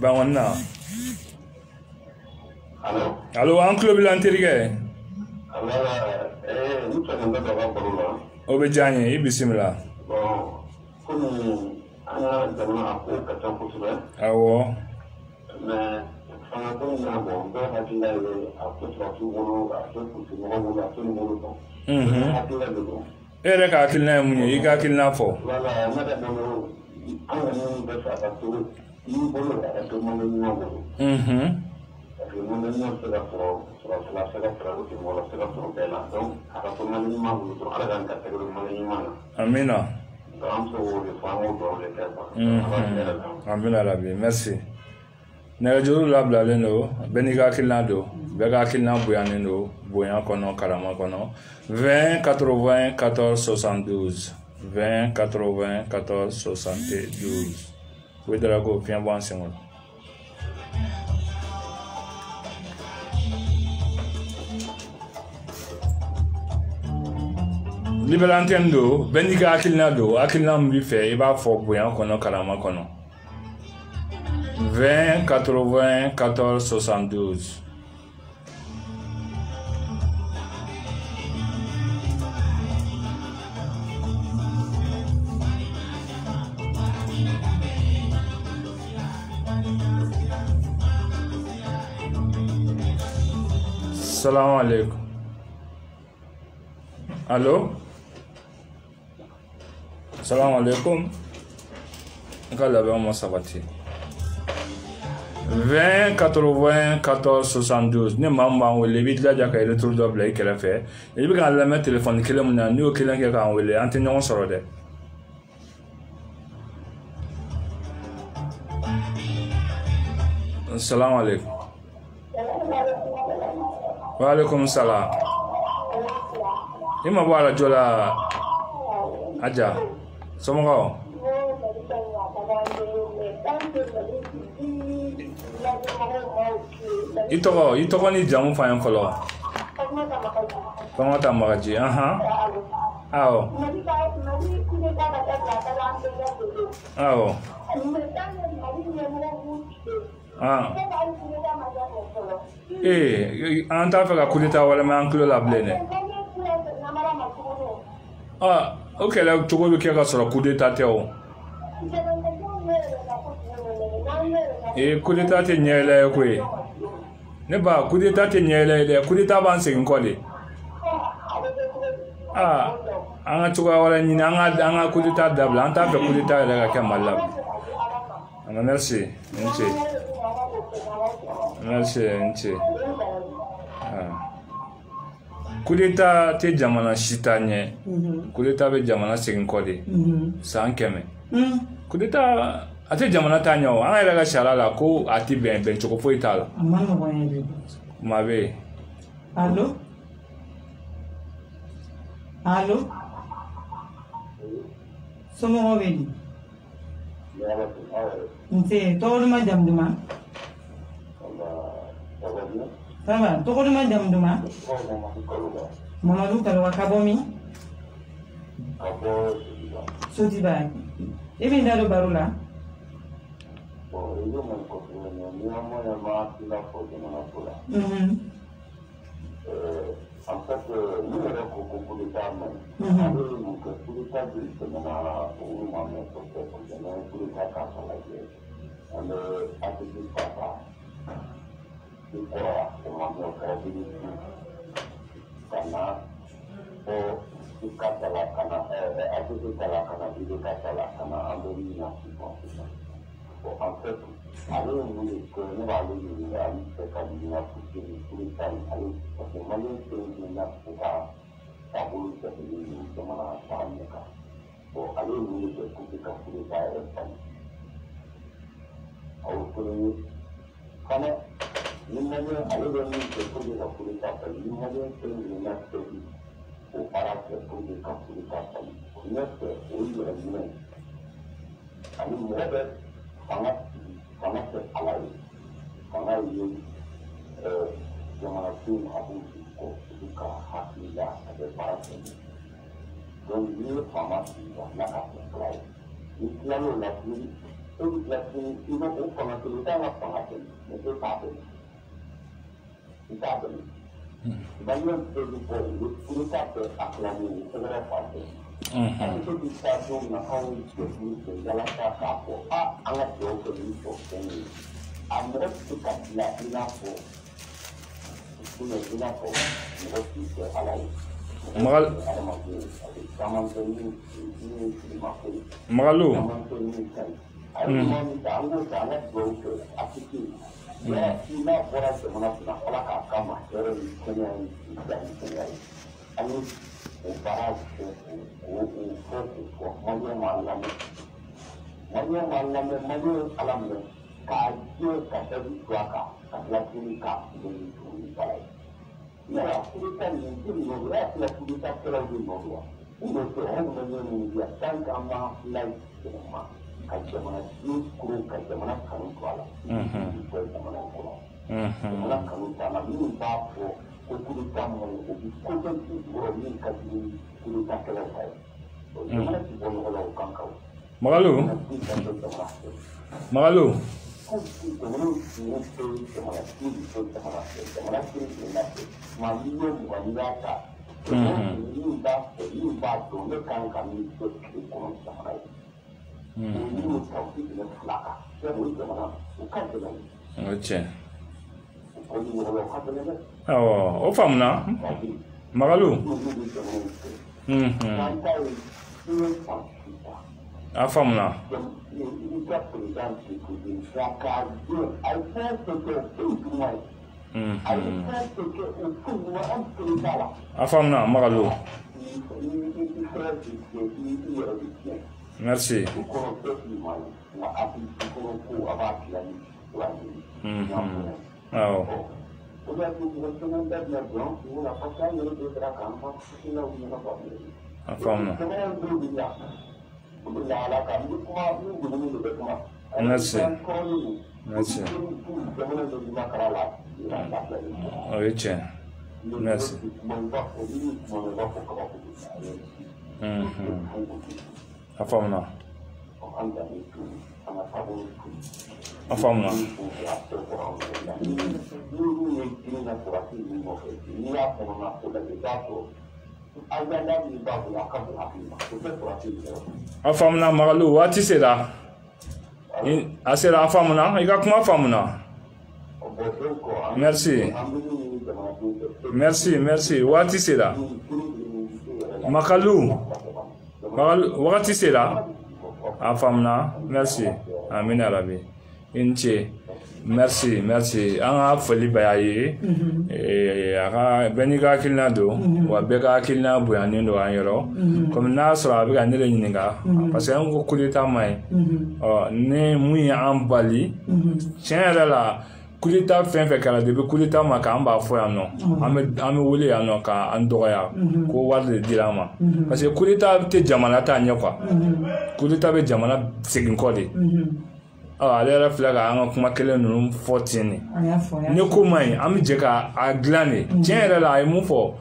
Bawana. Allô, un club l'antirige. Obejanye, ibisimila. Awo. Ere ka kilna munye, I ka kilna fo. Amina. Amina Rabbi, merci. Nejuru labla leno, beniga kilando, bega kilna boyaneno, boyan kono karama kono. 20 80 14 72. 20 80 14 72. Wedrago bien bon sengo. Liberantendo, beniga akilnado, akilnam bi fe, I ba fo boyan kono karama kono. 20 80 14 72. Salam alaikum. Allô? Salam alaikum. Ça va 20 80 14 72. Ne maman ou les vite là déjà qu'il retour double qu'il a fait. Et puis quand la mettre téléphone qu'il a mon nous qu'il a quand on les antenne sur le. Salam alaikum. Wa alaikum salam. Ima bwala jola aja. Somo Itoko ni jamu fayan kolo. Pamata magaji. Aha. Awo. Awo. Ah. Anta fa ka kulita wala ma ankulo la blene. Ah, OK la chogo bi ke ka soro kudeta te o. Kudeta te nyele ko e. Ne ba kudeta te nyele de kudeta ban se nkole. Ah, anga choga wala ni anga kudeta dabla anta fa kudeta la ka malab. Ana merci. Merci. Kudeta te jamana shitanye. Kudeta be jamana seginkode. San keme. Kudeta ate jamana tanyo. Anga ila ga shalala ko ati ben choko fo itala.
Amano boye.
Mabe.
Allô? Allô? Somo Robedi. Nse, togoluma jamduma. Ça va, togoluma jamduma. Mamadou Kalwa Kabomi. Sotiba. Ebi ndalo barula.
En fait, nous avons beaucoup de temps. Nous avons beaucoup de temps pour nous kana o ikatala kana ikatala kana ikatala kana andori na sipofisa o en fait alors nous les connaissons à l'université c'est comme une activité spirituelle alors parce que malgré que nous n'avons pas tabou de l'université de mana sameka o alors nous les connaissons spirituelle au premier kana nimanye alors nous les connaissons spirituelle nimanye que nous n'avons pas au parapluie pour les spirituelle nous c'est au alors moi Karena alai, karena ini zaman itu aku suka hati ya ada para seni. Dan ini sama nak apa lagi? Islam lagi, itu lagi itu bukan kita nak pengajian, itu apa? Kita apa? Banyak itu kita berakhlak ini segera pasti. Itu bisa cuma kau itu jalan kaki alat jauh itu ini. Ambil kita nak inapo, itu inapo, itu bisa alai.
Magalu.
Ya, ina orang semua sudah olah agama dari kenyang dan kenyang. Anu bahas mana malam alam kaji kata disuaka kata kita dari balai. Ya, kita ini juga kita terlalu muda. Untuk orang menjadi sang kama lain semua. Kaji mana kuru kaji mana kanu kuala. Kaji mana kuala. Mana kanu tanah ini bapo. Kuru tamu, kuru tu orang ini kaji kuru tak kelihatan. Mana sih orang kangkau.
Magalu. Oh, faham na? Magalu. Faham na? Faham na, Magalu. Merci. Merci. Merci. Merci. Afamna. Afamna Magalu, what is it? I said Afamna, I got kuma Afamna. Merci. Merci. What is it? Magalu, what is it? Afamna, merci. Amin Arabi. Inche. Merci. Anga foli bayaye. Aka benika kilna do, wa beka kilna buyani do anyoro. Comme na sura beka nele nyinga. Parce que on kulita mai. Ne mui ambali. Tiens là. Kulita fin fait kala depuis kulita ma ka amba fo ya no ame wole ya no ka andoya ko warde dilama parce que kulita te jamana ta nya kwa kulita be jamana segin ko de ale ra flaga an kuma kelen nunu 14 ne ko mai am je ka aglane tiens la ay mu fo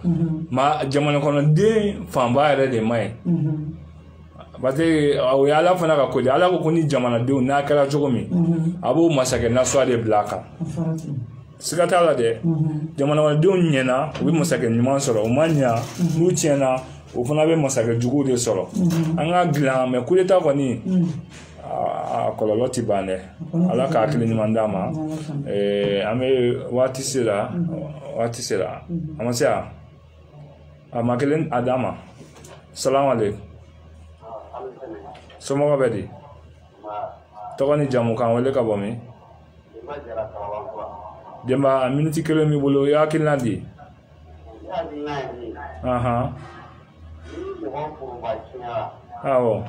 ma jamana kono de famba era de mai bate o yala fana ka kodi ala ko ni jamana de na kala jogomi abo masake na so de blaka sigata la de jamana de nyena wi masake nyman soro o manya nu tiena o fana be masake jugo de soro anga glan me kuleta ko ni kololoti bane ala ka akili ni mandama ame wati sira amasia Makelin Adama. Salam alaikum. Somo bedi. Tokoni jamu kan wele ka bomi. Demba minute kilo mi bolo ya kilnadi. Aha. Awo.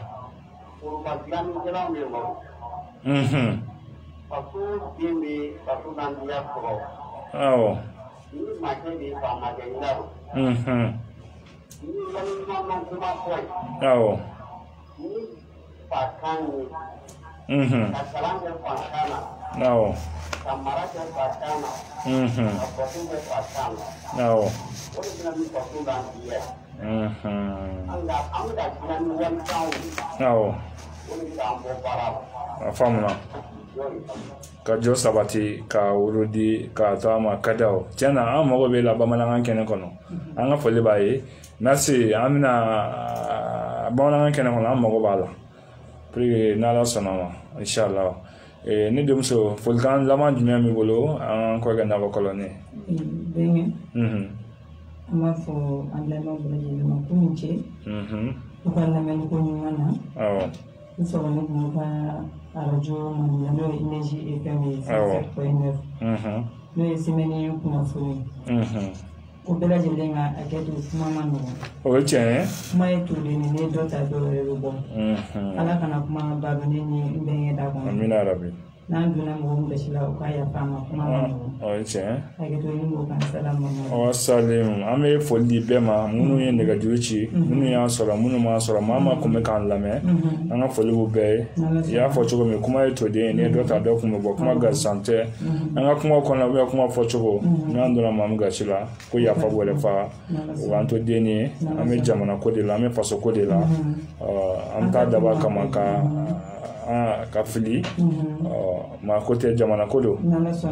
Awo. Awo. Awo. Famuna ka jo sabati ka urudi ka tama kadao tiana amogo be la bamanangan kene kono anga fole baye merci amina bamanangan kene kono amogo bala pri nala sonama inshallah ni demso folkan laman jumia mi bolo an ko ga na ko kolone
bengi ama fo anda no bolo ma ko minche ko la men ko nyana so no ba arajo maneno energy FM 7.9 no esimeni kuna funi obela jelenga aketu mama no
oche
mai to ni dota do rebo ala kana kuma baba nini mbenye da kwa
amina rabbi
nandu na mo mbe shila ukaya fama kuma
oche
aketu ni mo kan salamu
o salim ame foli bema munu ye nega juchi munu ya sora munu ma sora mama kuma kan lame anga foli bu be ya fo chogo me kuma to de ne dota do kuma bo kuma ga sante anga kuma kona be kuma fo chogo nandu na mamu ga shila ko ya fa wala fa wanto de ni ame jamana ko de la ame faso ko de la am ta daba kama ka fili ma kote jamana kodo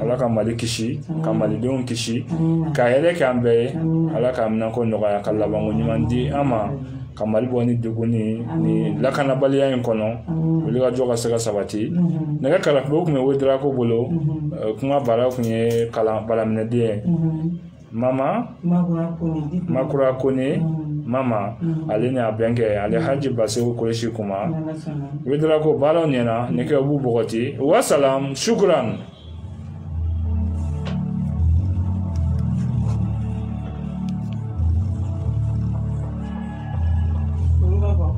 ala ka mali kishi ka mali don kishi ka yele ka mbe ala ka amna ko no ya kala bango nyimandi ama ka mali boni duguni ni lakana baliya en kono wili ga joga sega sabati naga kala ko me wodra ko bolo kuma bara ko nye kala bala mne de mama makura kone mama alini abenge ale haji base ko koleshi kuma wedra ko bala nyena neke bu bogoti wa salam shukran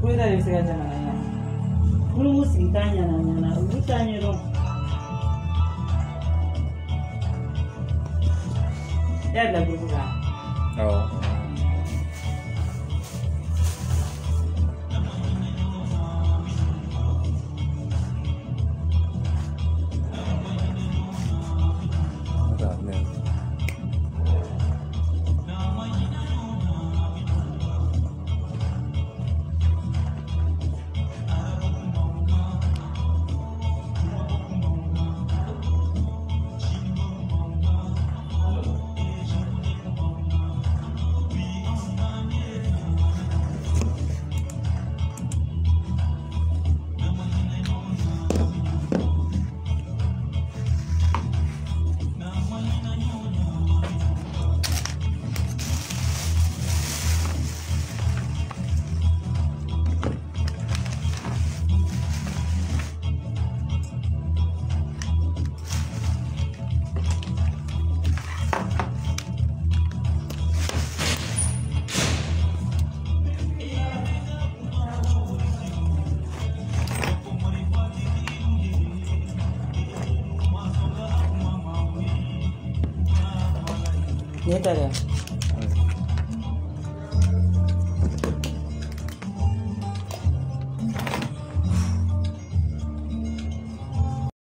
kuida yesega jana ya kulu musitanya na utanya ro ya la buga Neta ya.